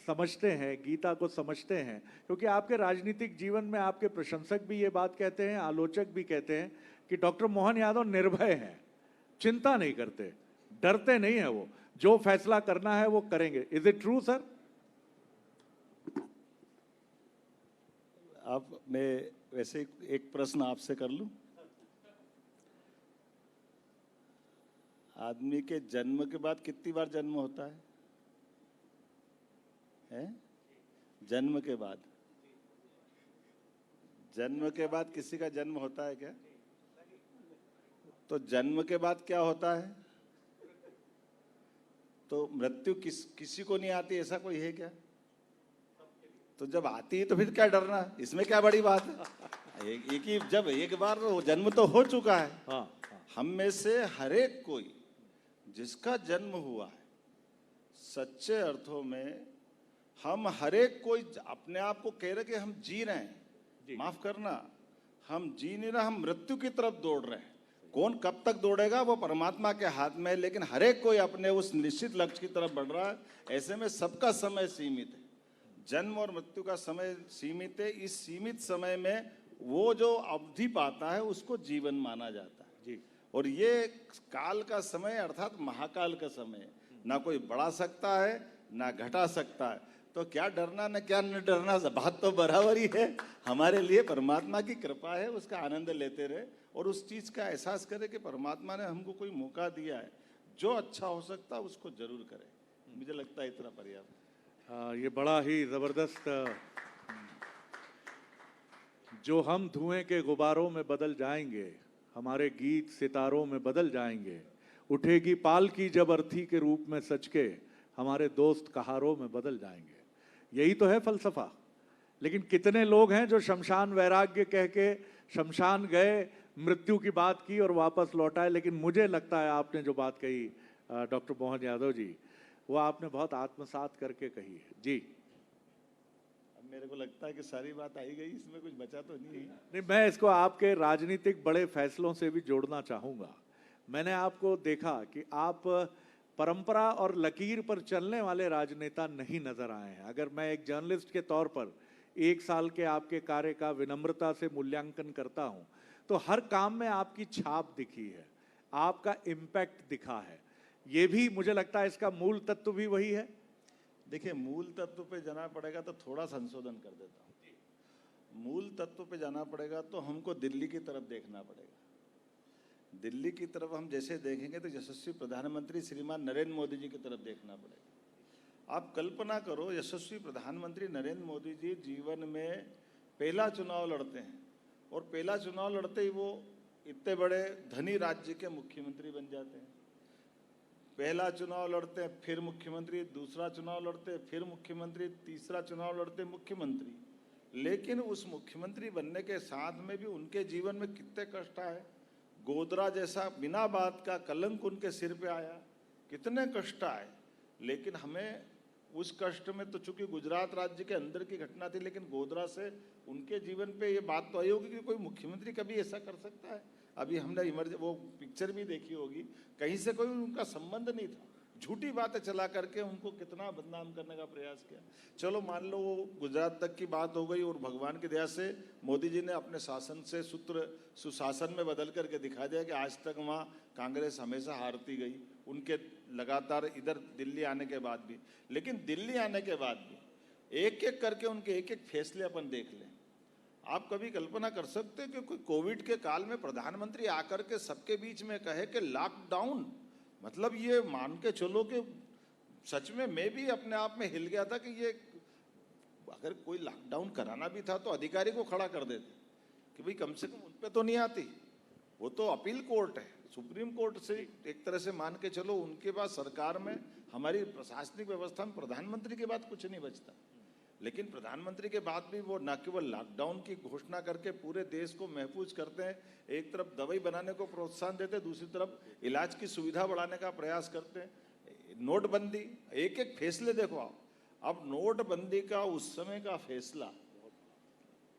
समझते हैं, गीता को समझते हैं, क्योंकि आपके राजनीतिक जीवन में आपके प्रशंसक भी ये बात कहते हैं, आलोचक भी कहते हैं कि डॉक्टर मोहन यादव निर्भय हैं, चिंता नहीं करते, डरते नहीं है, वो जो फैसला करना है वो करेंगे। Is it true sir? अब मैं वैसे एक प्रश्न आपसे कर लूं। आदमी के जन्म के बाद कितनी बार जन्म होता है? जन्म के बाद, जन्म के बाद किसी का जन्म होता है क्या? तो जन्म के बाद क्या होता है? तो मृत्यु किसी को नहीं आती, ऐसा कोई है क्या? तो जब आती है तो फिर क्या डरना, इसमें क्या बड़ी बात है? एक ही, जब एक बार जन्म तो हो चुका है। हाँ, हम में से हर एक कोई जिसका जन्म हुआ है, सच्चे अर्थों में हम हर एक कोई अपने आप को कह रहे कि हम जी रहे हैं, माफ करना, हम जी नहीं रहे, हम मृत्यु की तरफ दौड़ रहे हैं। कौन कब तक दौड़ेगा वो परमात्मा के हाथ में है, लेकिन हर एक कोई अपने उस निश्चित लक्ष्य की तरफ बढ़ रहा है। ऐसे में सबका समय सीमित है, जन्म और मृत्यु का समय सीमित है। इस सीमित समय में वो जो अवधि पाता है उसको जीवन माना जाता है जी। और ये काल का समय अर्थात महाकाल का समय है, ना कोई बढ़ा सकता है ना घटा सकता है। तो क्या डरना न क्या न डरना, बात तो बराबर ही है। हमारे लिए परमात्मा की कृपा है, उसका आनंद लेते रहे और उस चीज का एहसास करें कि परमात्मा ने हमको कोई मौका दिया है, जो अच्छा हो सकता है उसको जरूर करें। मुझे लगता है इतना पर्याप्त। ये बड़ा ही जबरदस्त, जो हम धुएं के गुबारों में बदल जाएंगे, हमारे गीत सितारों में बदल जाएंगे, उठेगी पालकी जब अर्थी के रूप में सच के, हमारे दोस्त कहारों में बदल जाएंगे। यही तो है फलसफा। लेकिन कितने लोग हैं जो शमशान वैराग्य कह के शमशान गए, मृत्यु की बात की और वापस लौट आए। लेकिन मुझे लगता है आपने जो बात कही डॉक्टर मोहन यादव जी, वो आपने बहुत आत्मसात करके कही है जी। अब मेरे को लगता है कि सारी बात आई गई, इसमें कुछ बचा तो नहीं। नहीं, मैं इसको आपके राजनीतिक बड़े फैसलों से भी जोड़ना चाहूंगा। मैंने आपको देखा कि आप परंपरा और लकीर पर चलने वाले राजनेता नहीं नजर आए हैं। अगर मैं एक जर्नलिस्ट के तौर पर 1 साल के आपके कार्य का विनम्रता से मूल्यांकन करता हूं, तो हर काम में आपकी छाप दिखी है, आपका इम्पैक्ट दिखा है। ये भी मुझे लगता है इसका मूल तत्व भी वही है। देखिए, मूल तत्व पे जाना पड़ेगा तो थोड़ा संशोधन कर देता हूँ। मूल तत्व पे जाना पड़ेगा तो हमको दिल्ली की तरफ देखना पड़ेगा। दिल्ली की तरफ हम जैसे देखेंगे तो यशस्वी प्रधानमंत्री श्रीमान नरेंद्र मोदी जी की तरफ देखना पड़ेगा। आप कल्पना करो, यशस्वी प्रधानमंत्री नरेंद्र मोदी जी जीवन में पहला चुनाव लड़ते हैं और पहला चुनाव लड़ते ही वो इतने बड़े धनी राज्य के मुख्यमंत्री बन जाते हैं। पहला चुनाव लड़ते हैं, फिर मुख्यमंत्री, दूसरा चुनाव लड़ते हैं, फिर मुख्यमंत्री, तीसरा चुनाव लड़ते हैं, मुख्यमंत्री। लेकिन उस मुख्यमंत्री बनने के साथ में भी उनके जीवन में कितने कष्ट आए। गोधरा जैसा बिना बात का कलंक उनके सिर पे आया, कितने कष्ट आए। लेकिन हमें उस कष्ट में, तो चूंकि गुजरात राज्य के अंदर की घटना थी, लेकिन गोधरा से उनके जीवन पे ये बात तो आई होगी कि कोई मुख्यमंत्री कभी ऐसा कर सकता है। अभी हमने वो पिक्चर भी देखी होगी, कहीं से कोई उनका संबंध नहीं था, झूठी बातें चला करके उनको कितना बदनाम करने का प्रयास किया। चलो मान लो वो गुजरात तक की बात हो गई और भगवान की दया से मोदी जी ने अपने शासन से सूत्र सुशासन में बदल करके दिखा दिया कि आज तक वहाँ कांग्रेस हमेशा हारती गई, उनके लगातार इधर दिल्ली आने के बाद भी। लेकिन दिल्ली आने के बाद भी एक एक करके उनके एक एक फैसले अपन देख लें। आप कभी कल्पना कर सकते कि कोई कोविड के काल में प्रधानमंत्री आकर के सबके बीच में कहे कि लॉकडाउन, मतलब ये मान के चलो कि सच में मैं भी अपने आप में हिल गया था कि ये अगर कोई लॉकडाउन कराना भी था तो अधिकारी को खड़ा कर देते कि भाई कम से कम उन पे तो नहीं आती। वो तो अपील कोर्ट है, सुप्रीम कोर्ट से एक तरह से मान के चलो उनके बाद सरकार में, हमारी प्रशासनिक व्यवस्था में प्रधानमंत्री के बाद कुछ नहीं बचता। लेकिन प्रधानमंत्री के बाद भी वो न केवल लॉकडाउन की घोषणा करके पूरे देश को महफूज करते हैं, एक तरफ दवाई बनाने को प्रोत्साहन देते हैं, दूसरी तरफ इलाज की सुविधा बढ़ाने का प्रयास करते हैं। नोटबंदी, एक एक फैसले देखो आप। अब नोटबंदी का उस समय का फैसला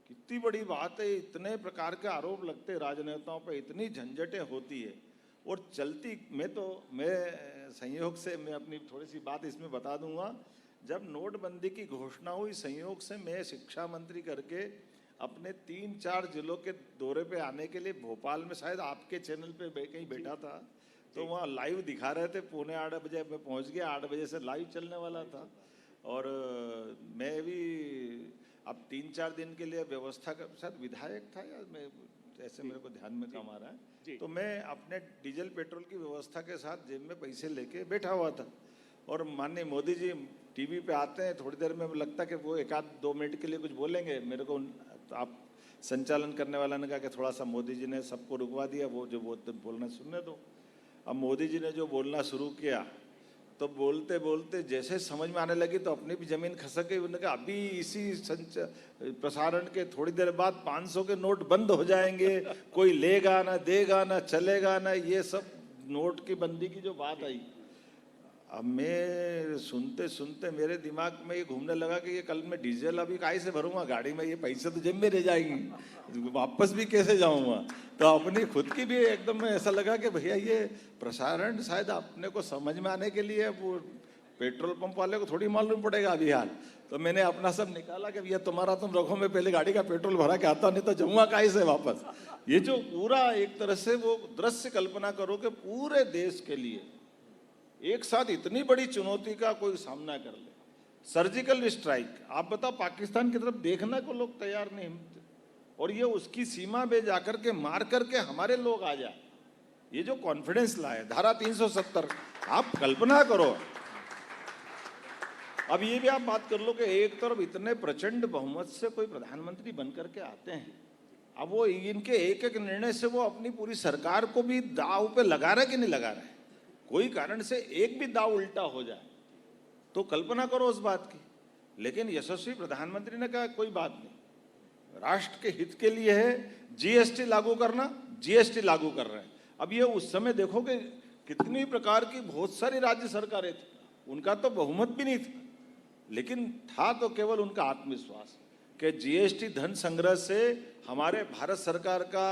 कितनी बड़ी बात है। इतने प्रकार के आरोप लगते हैं राजनेताओं पर, इतनी झंझटें होती है और चलती। मैं संयोग से मैं अपनी थोड़ी सी बात इसमें बता दूंगा। जब नोटबंदी की घोषणा हुई, संयोग से मैं शिक्षा मंत्री करके अपने 3-4 जिलों के दौरे पे आने के लिए भोपाल में, शायद आपके चैनल पे कहीं बैठा था, तो वहाँ लाइव दिखा रहे थे। 7:45 बजे मैं पहुँच गया, 8 बजे से लाइव चलने वाला था। और मैं भी अब 3-4 दिन के लिए व्यवस्था का, शायद विधायक था या मैं, ऐसे मेरे को ध्यान में काम आ रहा है, तो मैं अपने डीजल पेट्रोल की व्यवस्था के साथ जेब में पैसे लेके बैठा हुआ था। और माननीय मोदी जी टीवी पे आते हैं, थोड़ी देर में लगता है कि वो 1-2 मिनट के लिए कुछ बोलेंगे। मेरे को आप संचालन करने वाला ने कहा कि थोड़ा सा मोदी जी ने सबको रुकवा दिया, वो जो बोलना सुनने दो। अब मोदी जी ने जो बोलना शुरू किया तो बोलते बोलते जैसे समझ में आने लगी तो अपनी भी जमीन खसक गई। उन्होंने कहा अभी इसी प्रसारण के थोड़ी देर बाद 500 के नोट बंद हो जाएंगे, कोई लेगा ना, देगा ना, चलेगा ना, ये सब नोट की बंदी की जो बात आई। अब मैं सुनते सुनते मेरे दिमाग में ये घूमने लगा कि ये कल मैं डीजल अभी काहे से भरूंगा गाड़ी में, ये पैसे तो जेब में रह जाएंगी, वापस भी कैसे जाऊंगा। तो अपनी खुद की भी एकदम में ऐसा लगा कि भैया ये प्रसारण शायद अपने को समझ में आने के लिए वो पेट्रोल पंप वाले को थोड़ी मालूम पड़ेगा अभी हाल। तो मैंने अपना सब निकाला कि भैया तुम्हारा तुम रखो, मैं पहले गाड़ी का पेट्रोल भरा के आता, नहीं तो जाऊंगा काहे से वापस। ये जो पूरा एक तरह से वो दृश्य कल्पना करो कि पूरे देश के लिए एक साथ इतनी बड़ी चुनौती का कोई सामना कर ले, सर्जिकल स्ट्राइक। आप बताओ पाकिस्तान की तरफ देखने को लोग तैयार नहीं होते, और ये उसकी सीमा पे जाकर के मार करके हमारे लोग आ जाए, ये जो कॉन्फिडेंस लाए धारा 370, आप कल्पना करो। अब ये भी आप बात कर लो कि एक तरफ इतने प्रचंड बहुमत से कोई प्रधानमंत्री बन करके आते हैं, अब वो इनके एक एक निर्णय से वो अपनी पूरी सरकार को भी दांव पे लगा रहे कि नहीं लगा रहे। कोई कारण से एक भी दांव उल्टा हो जाए तो कल्पना करो उस बात की। लेकिन यशस्वी प्रधानमंत्री ने कहा कोई बात नहीं, राष्ट्र के हित के लिए है जीएसटी लागू करना, जीएसटी लागू कर रहे हैं। अब ये उस समय देखो कि कितनी प्रकार की बहुत सारी राज्य सरकारें थी, उनका तो बहुमत भी नहीं था, लेकिन था तो केवल उनका आत्मविश्वास कि जीएसटी धन संग्रह से हमारे भारत सरकार का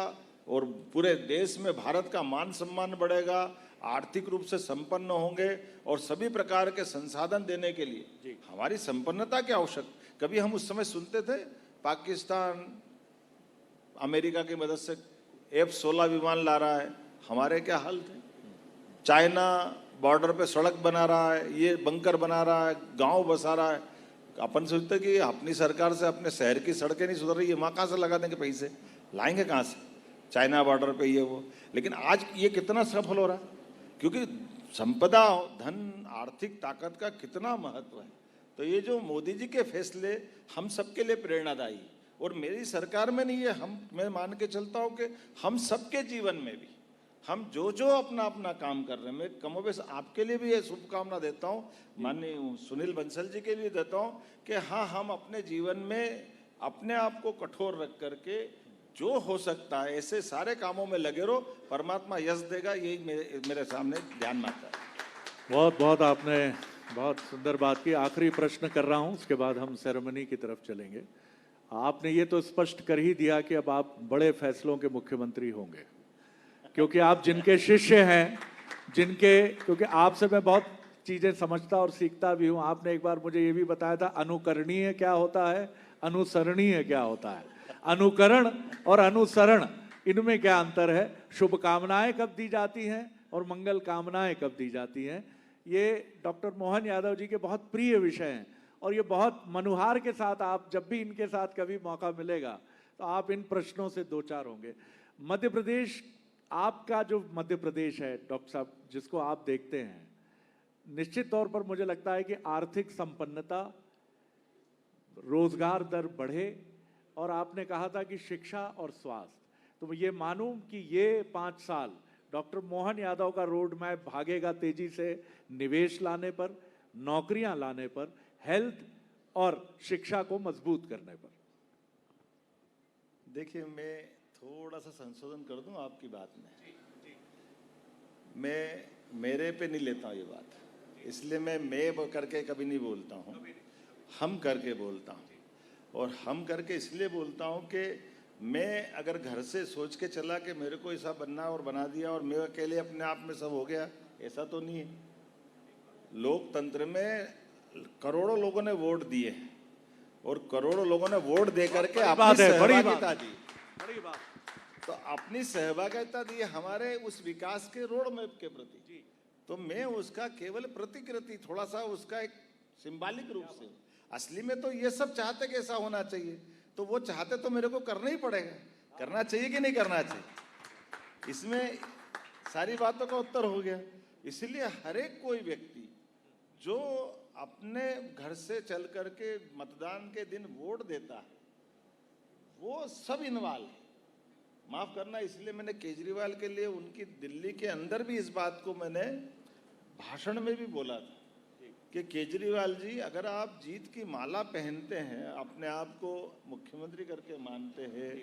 और पूरे देश में भारत का मान सम्मान बढ़ेगा, आर्थिक रूप से संपन्न होंगे, और सभी प्रकार के संसाधन देने के लिए हमारी संपन्नता की आवश्यकता। कभी हम उस समय सुनते थे पाकिस्तान अमेरिका की मदद से F-16 विमान ला रहा है, हमारे क्या हाल थे। चाइना बॉर्डर पे सड़क बना रहा है, ये बंकर बना रहा है, गांव बसा रहा है। अपन सोचते कि अपनी सरकार से अपने शहर की सड़कें नहीं सुधर रही है, वहाँ कहाँ से लगा देंगे पैसे, लाएंगे कहाँ से, चाइना बॉर्डर पे ये वो। लेकिन आज ये कितना सफल हो रहा है, क्योंकि संपदा, धन, आर्थिक ताकत का कितना महत्व है। तो ये जो मोदी जी के फैसले हम सबके लिए प्रेरणादायी, और मेरी सरकार में नहीं है, मैं मान के चलता हूँ कि हम सबके जीवन में भी हम जो जो अपना अपना काम कर रहे हैं, मैं कमोबेश आपके लिए भी ये शुभकामना देता हूँ, माननीय सुनील बंसल जी के लिए देता हूँ कि हाँ, हम अपने जीवन में अपने आप को कठोर रख करके जो हो सकता है ऐसे सारे कामों में लगे रहो, परमात्मा यश देगा, यही मेरे सामने ध्यान में आता है। बहुत बहुत आपने बहुत सुंदर बात की। आखिरी प्रश्न कर रहा हूं, उसके बाद हम सेरेमनी की तरफ चलेंगे। आपने ये तो स्पष्ट कर ही दिया कि अब आप बड़े फैसलों के मुख्यमंत्री होंगे, क्योंकि आप जिनके शिष्य हैं, क्योंकि आपसे मैं बहुत चीजें समझता और सीखता भी हूं। आपने एक बार मुझे ये भी बताया था अनुकरणीय क्या होता है, अनुसरणीय क्या होता है। अनुकरण और अनुसरण, इनमें क्या अंतर है, शुभकामनाएं कब दी जाती हैं और मंगल कामनाएं कब दी जाती हैं, ये डॉक्टर मोहन यादव जी के बहुत प्रिय विषय हैं। और ये बहुत मनुहार के साथ आप जब भी इनके साथ कभी मौका मिलेगा तो आप इन प्रश्नों से दो चार होंगे। मध्य प्रदेश, आपका जो मध्य प्रदेश है डॉक्टर साहब, जिसको आप देखते हैं, निश्चित तौर पर मुझे लगता है कि आर्थिक संपन्नता, रोजगार दर बढ़े, और आपने कहा था कि शिक्षा और स्वास्थ्य, तो ये मानूं कि ये 5 साल डॉक्टर मोहन यादव का रोड मैप भागेगा तेजी से निवेश लाने पर, नौकरियां लाने पर, हेल्थ और शिक्षा को मजबूत करने पर। देखिए, मैं थोड़ा सा संशोधन कर दूं आपकी बात में। मैं मेरे पे नहीं लेता ये बात, इसलिए मैं करके कभी नहीं बोलता हूँ, हम करके बोलता हूँ। और हम करके इसलिए बोलता हूँ कि मैं अगर घर से सोच के चला कि मेरे को ऐसा बनना और बना दिया और मैं अकेले अपने आप में सब हो गया, ऐसा तो नहीं है। लोकतंत्र में करोड़ों लोगों ने वोट दिए हैं, और करोड़ों लोगों ने वोट दे करके अपनी सहभागिता दी। बड़ी बात। तो अपनी सहभागिता दी हमारे उस विकास के रोड मैप के प्रति, तो मैं उसका केवल प्रतिकृति, थोड़ा सा उसका एक सिंबॉलिक रूप से, असली में तो ये सब चाहते कि ऐसा होना चाहिए, तो वो चाहते तो मेरे को करना ही पड़ेगा। करना चाहिए कि नहीं करना चाहिए, इसमें सारी बातों का उत्तर हो गया। इसलिए हर एक कोई व्यक्ति जो अपने घर से चल करके मतदान के दिन वोट देता है, वो सब इन्वॉल्व है। माफ करना, इसलिए मैंने केजरीवाल के लिए उनकी दिल्ली के अंदर भी इस बात को मैंने भाषण में भी बोला था कि केजरीवाल जी, अगर आप जीत की माला पहनते हैं, अपने आप को मुख्यमंत्री करके मानते हैं,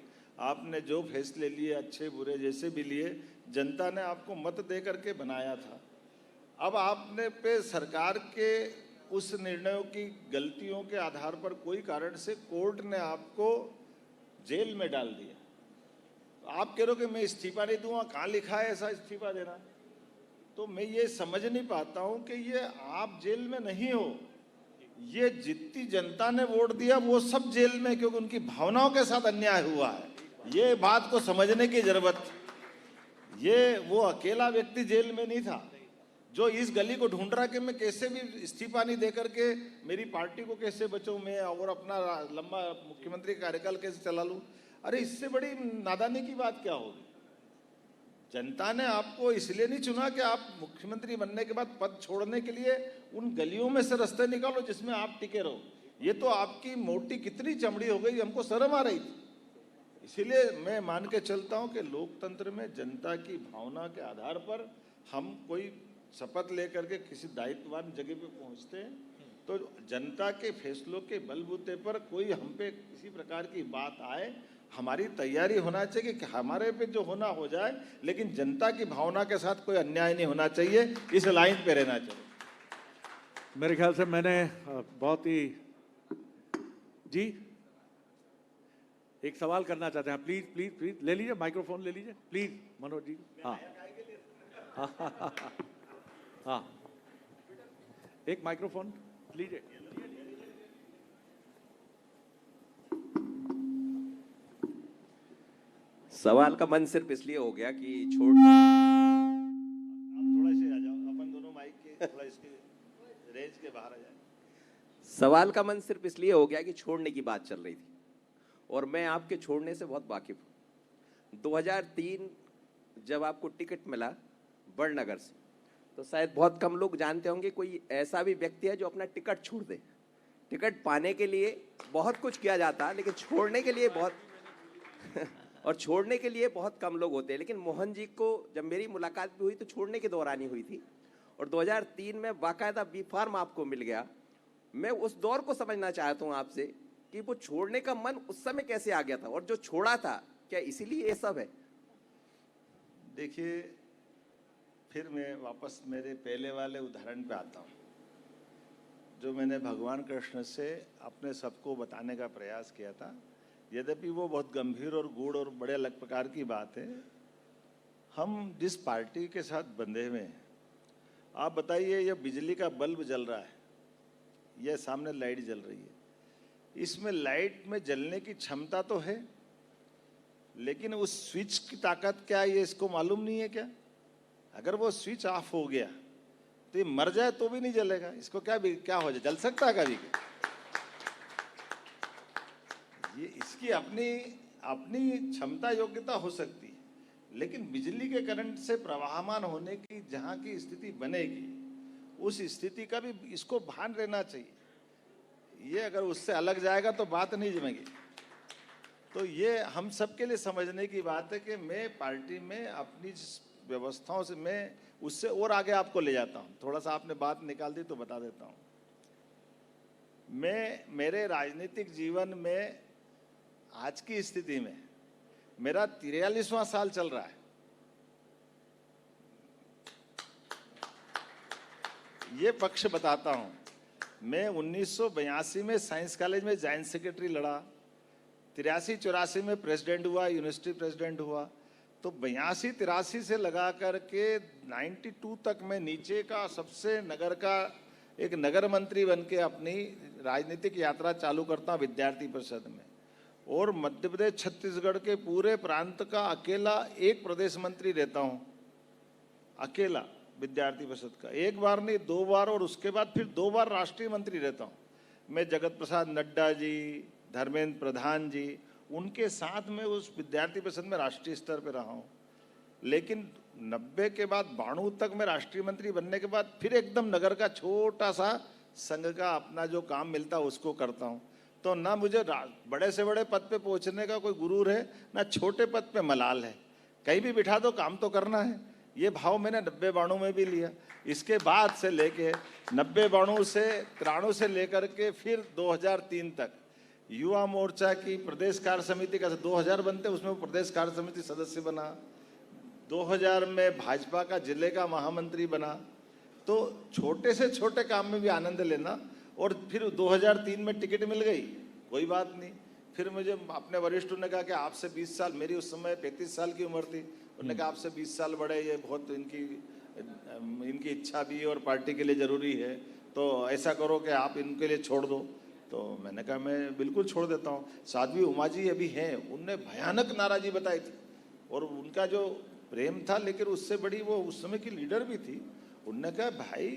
आपने जो फैसले लिए अच्छे बुरे जैसे भी लिए, जनता ने आपको मत दे करके बनाया था। अब आपने पे सरकार के उस निर्णयों की गलतियों के आधार पर कोई कारण से कोर्ट ने आपको जेल में डाल दिया। आप कह रहे हो कि मैं इस्तीफा नहीं दूंगा, कहाँ लिखा है ऐसा इस्तीफा देना? तो मैं ये समझ नहीं पाता हूं कि ये आप जेल में नहीं हो, ये जितनी जनता ने वोट दिया वो सब जेल में, क्योंकि उनकी भावनाओं के साथ अन्याय हुआ है। ये बात को समझने की जरूरत। ये वो अकेला व्यक्ति जेल में नहीं था जो इस गली को ढूंढ रहा कि मैं कैसे भी इस्तीफा नहीं दे करके मेरी पार्टी को कैसे बचाऊं मैं और अपना लंबा मुख्यमंत्री कार्यकाल कैसे चला लूं। अरे इससे बड़ी नादानी की बात क्या होगी? जनता ने आपको इसलिए नहीं चुना कि आप मुख्यमंत्री बनने के बाद पद छोड़ने के लिए उन गलियों में से रास्ते निकालो जिसमें आप टिके रहो। ये तो आपकी मोटी कितनी चमड़ी हो गई, हमको शर्म आ रही थी। इसीलिए मैं मान के चलता हूं कि लोकतंत्र में जनता की भावना के आधार पर हम कोई शपथ लेकर के किसी दायित्ववान जगह पे पहुंचते हैं, तो जनता के फैसलों के बलबूते पर कोई हम पे किसी प्रकार की बात आए, हमारी तैयारी होना चाहिए कि हमारे पे जो होना हो जाए, लेकिन जनता की भावना के साथ कोई अन्याय नहीं होना चाहिए, इस लाइन पे रहना चाहिए। मेरे ख्याल से मैंने बहुत ही जी एक सवाल करना चाहते हैं। प्लीज प्लीज प्लीज ले लीजिए, माइक्रोफोन ले लीजिए प्लीज, मनोज जी। हाँ हाँ, एक माइक्रोफोन लीजिए। सवाल का मन सिर्फ इसलिए हो गया कि आप थोड़ा से आ जाओ, अपन दोनों माइक के थोड़ा इसके रेंज के बाहर आ जाए। सवाल का मन सिर्फ इसलिए हो गया कि छोड़ने की बात चल रही थी और मैं आपके छोड़ने से बहुत वाकिफ हूँ। 2003 जब आपको टिकट मिला बड़नगर से, तो शायद बहुत कम लोग जानते होंगे कोई ऐसा भी व्यक्ति है जो अपना टिकट छोड़ दे। टिकट पाने के लिए बहुत कुछ किया जाता है, लेकिन छोड़ने के लिए बहुत और छोड़ने के लिए बहुत कम लोग होते हैं। लेकिन मोहन जी को जब मेरी मुलाकात भी हुई तो छोड़ने के दौरान ही हुई थी, और 2003 में बाकायदा बी फार्म आपको मिल गया। मैं उस दौर को समझना चाहता हूँ आपसे कि वो छोड़ने का मन उस समय कैसे आ गया था, और जो छोड़ा था क्या इसीलिए ये सब है? देखिए, फिर मैं वापस मेरे पहले वाले उदाहरण पे आता हूँ, जो मैंने भगवान कृष्ण से अपने सबको बताने का प्रयास किया था। यद्यपि वो बहुत गंभीर और गूढ़ और बड़े अलग प्रकार की बात है। हम जिस पार्टी के साथ बंधे हुए हैं, आप बताइए, ये बिजली का बल्ब जल रहा है, यह सामने लाइट जल रही है, इसमें लाइट में जलने की क्षमता तो है, लेकिन उस स्विच की ताकत क्या है ये इसको मालूम नहीं है क्या? अगर वो स्विच ऑफ हो गया तो ये मर जाए तो भी नहीं जलेगा, इसको क्या हो जाए, जल सकता है कभी? ये इसकी अपनी अपनी क्षमता योग्यता हो सकती है, लेकिन बिजली के करंट से प्रवाहमान होने की जहाँ की स्थिति बनेगी, उस स्थिति का भी इसको भान रहना चाहिए। ये अगर उससे अलग जाएगा तो बात नहीं जमेगी। तो ये हम सबके लिए समझने की बात है कि मैं पार्टी में अपनी व्यवस्थाओं से मैं उससे और आगे आपको ले जाता हूँ। थोड़ा सा आपने बात निकाल दी तो बता देता हूँ। मैं मेरे राजनीतिक जीवन में आज की स्थिति में मेरा 43वां साल चल रहा है। ये पक्ष बताता हूं। मैं 1982 में साइंस कॉलेज में जॉइंट सेक्रेटरी लड़ा, 83-84 में प्रेसिडेंट हुआ, यूनिवर्सिटी प्रेसिडेंट हुआ। तो 82-83 से लगा करके 92 तक मैं नीचे का सबसे नगर का एक नगर मंत्री बन के अपनी राजनीतिक यात्रा चालू करता हूं विद्यार्थी परिषद में, और मध्य प्रदेश छत्तीसगढ़ के पूरे प्रांत का अकेला एक प्रदेश मंत्री रहता हूं, अकेला विद्यार्थी परिषद का। एक बार नहीं, 2 बार, और उसके बाद फिर 2 बार राष्ट्रीय मंत्री रहता हूं। मैं जगत प्रसाद नड्डा जी, धर्मेंद्र प्रधान जी, उनके साथ में उस विद्यार्थी परिषद में राष्ट्रीय स्तर पर रहा हूं। लेकिन 90 के बाद 92 तक मैं राष्ट्रीय मंत्री बनने के बाद फिर एकदम नगर का छोटा सा संघ का अपना जो काम मिलता है उसको करता हूँ। तो ना मुझे बड़े से बड़े पद पे पहुंचने का कोई गुरूर है, ना छोटे पद पे मलाल है। कहीं भी बिठा दो, काम तो करना है। ये भाव मैंने 90-92 में भी लिया। इसके बाद से लेके 90-92 से 93 से लेकर के फिर 2003 तक युवा मोर्चा की प्रदेश कार्य समिति का 2000 बनते, उसमें वो प्रदेश कार्य समिति सदस्य बना। 2000 में भाजपा का जिले का महामंत्री बना। तो छोटे से छोटे काम में भी आनंद लेना। और फिर 2003 में टिकट मिल गई, कोई बात नहीं। फिर मुझे अपने वरिष्ठों ने कहा कि आपसे 20 साल, मेरी उस समय 35 साल की उम्र थी, उन्होंने कहा आपसे 20 साल बड़े, ये बहुत इनकी इच्छा भी और पार्टी के लिए ज़रूरी है, तो ऐसा करो कि आप इनके लिए छोड़ दो। तो मैंने कहा मैं बिल्कुल छोड़ देता हूँ। साध्वी उमा जी अभी हैं, उनने भयानक नाराज़गी बताई थी और उनका जो प्रेम था, लेकिन उससे बड़ी वो उस समय की लीडर भी थी। उनने कहा भाई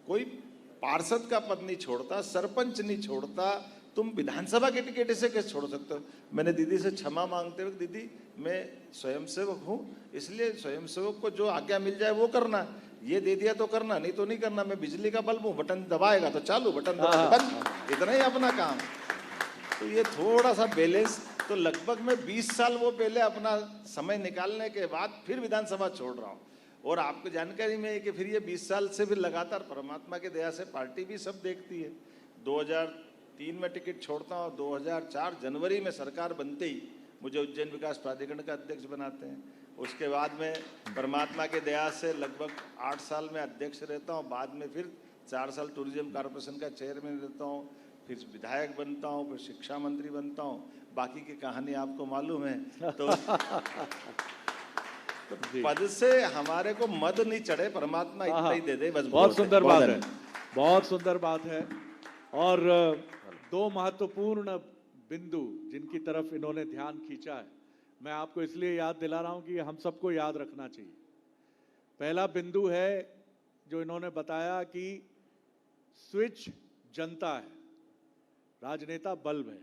कोई पार्षद का पद नहीं छोड़ता, सरपंच नहीं छोड़ता, तुम विधानसभा के टिकट से कैसे छोड़ सकते हो। मैंने दीदी से क्षमा मांगते हुए, दीदी मैं स्वयंसेवक हूँ, इसलिए स्वयंसेवक को जो आज्ञा मिल जाए वो करना, ये दे दिया तो करना, नहीं तो नहीं करना। मैं बिजली का बल्ब हूँ, बटन दबाएगा तो चालू, बटन दबाएगा बंद, इतना ही अपना काम। तो ये थोड़ा सा बैलेंस। तो लगभग मैं 20 साल वो पहले अपना समय निकालने के बाद फिर विधानसभा छोड़ रहा हूँ। और आपको जानकारी में है कि फिर ये 20 साल से फिर लगातार परमात्मा के दया से पार्टी भी सब देखती है। 2003 में टिकट छोड़ता हूँ, 2004 जनवरी में सरकार बनते ही मुझे उज्जैन विकास प्राधिकरण का अध्यक्ष बनाते हैं। उसके बाद में परमात्मा के दया से लगभग 8 साल में अध्यक्ष रहता हूँ। बाद में फिर 4 साल टूरिज्म कॉर्पोरेशन का चेयरमैन रहता हूँ, फिर विधायक बनता हूँ, फिर शिक्षा मंत्री बनता हूँ। बाकी की कहानी आपको मालूम है। तो पद से हमारे को मद नहीं चढ़े, परमात्मा इतना ही दे दे बस। बहुत सुंदर बात है, बहुत सुंदर बात है। और 2 महत्वपूर्ण बिंदु जिनकी तरफ इन्होंने ध्यान खींचा है, मैं आपको इसलिए याद दिला रहा हूं कि हम सबको याद रखना चाहिए। पहला बिंदु है जो इन्होंने बताया कि स्विच जनता है, राजनेता बल्ब है।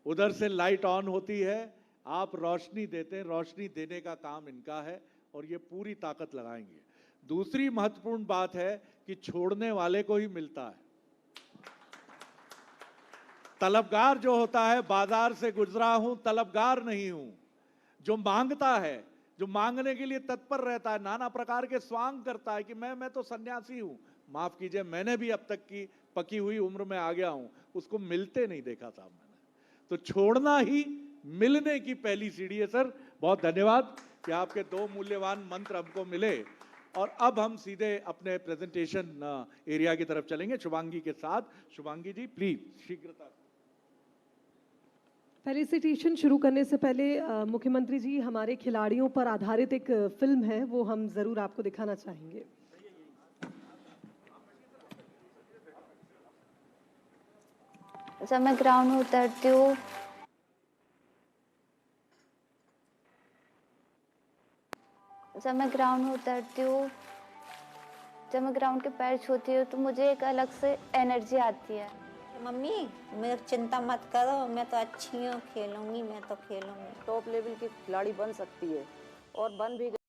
उधर से लाइट ऑन होती है, आप रोशनी देते हैं, रोशनी देने का काम इनका है और ये पूरी ताकत लगाएंगे। दूसरी महत्वपूर्ण बात है कि छोड़ने वाले को ही मिलता है। तलबगार जो होता है, बाजार से गुजरा हूं, तलबगार नहीं हूं। जो मांगता है, जो मांगने के लिए तत्पर रहता है, नाना प्रकार के स्वांग करता है कि मैं तो सन्यासी हूं, माफ कीजिए मैंने भी अब तक की पकी हुई उम्र में आ गया हूं, उसको मिलते नहीं देखा साहब मैंने। तो छोड़ना ही मिलने की पहली सीढ़ी है। सर बहुत धन्यवाद कि आपके 2 मूल्यवान मंत्र हमको मिले। और अब हम सीधे अपने प्रेजेंटेशन एरिया की तरफ चलेंगे शुभांगी के साथ। शुभांगी जी प्लीज शीघ्रता। फेलिसिटेशन शुरू करने से पहले मुख्यमंत्री जी, हमारे खिलाड़ियों पर आधारित एक फिल्म है, वो हम जरूर आपको दिखाना चाहेंगे। जब मैं ग्राउंड में उतरती हूँ, जब मैं ग्राउंड के पैर छूती हूँ तो मुझे एक अलग से एनर्जी आती है। मम्मी मेरे चिंता मत करो, मैं तो अच्छी हूँ, खेलूंगी, मैं तो खेलूंगी। टॉप लेवल की खिलाड़ी बन सकती है और बन भी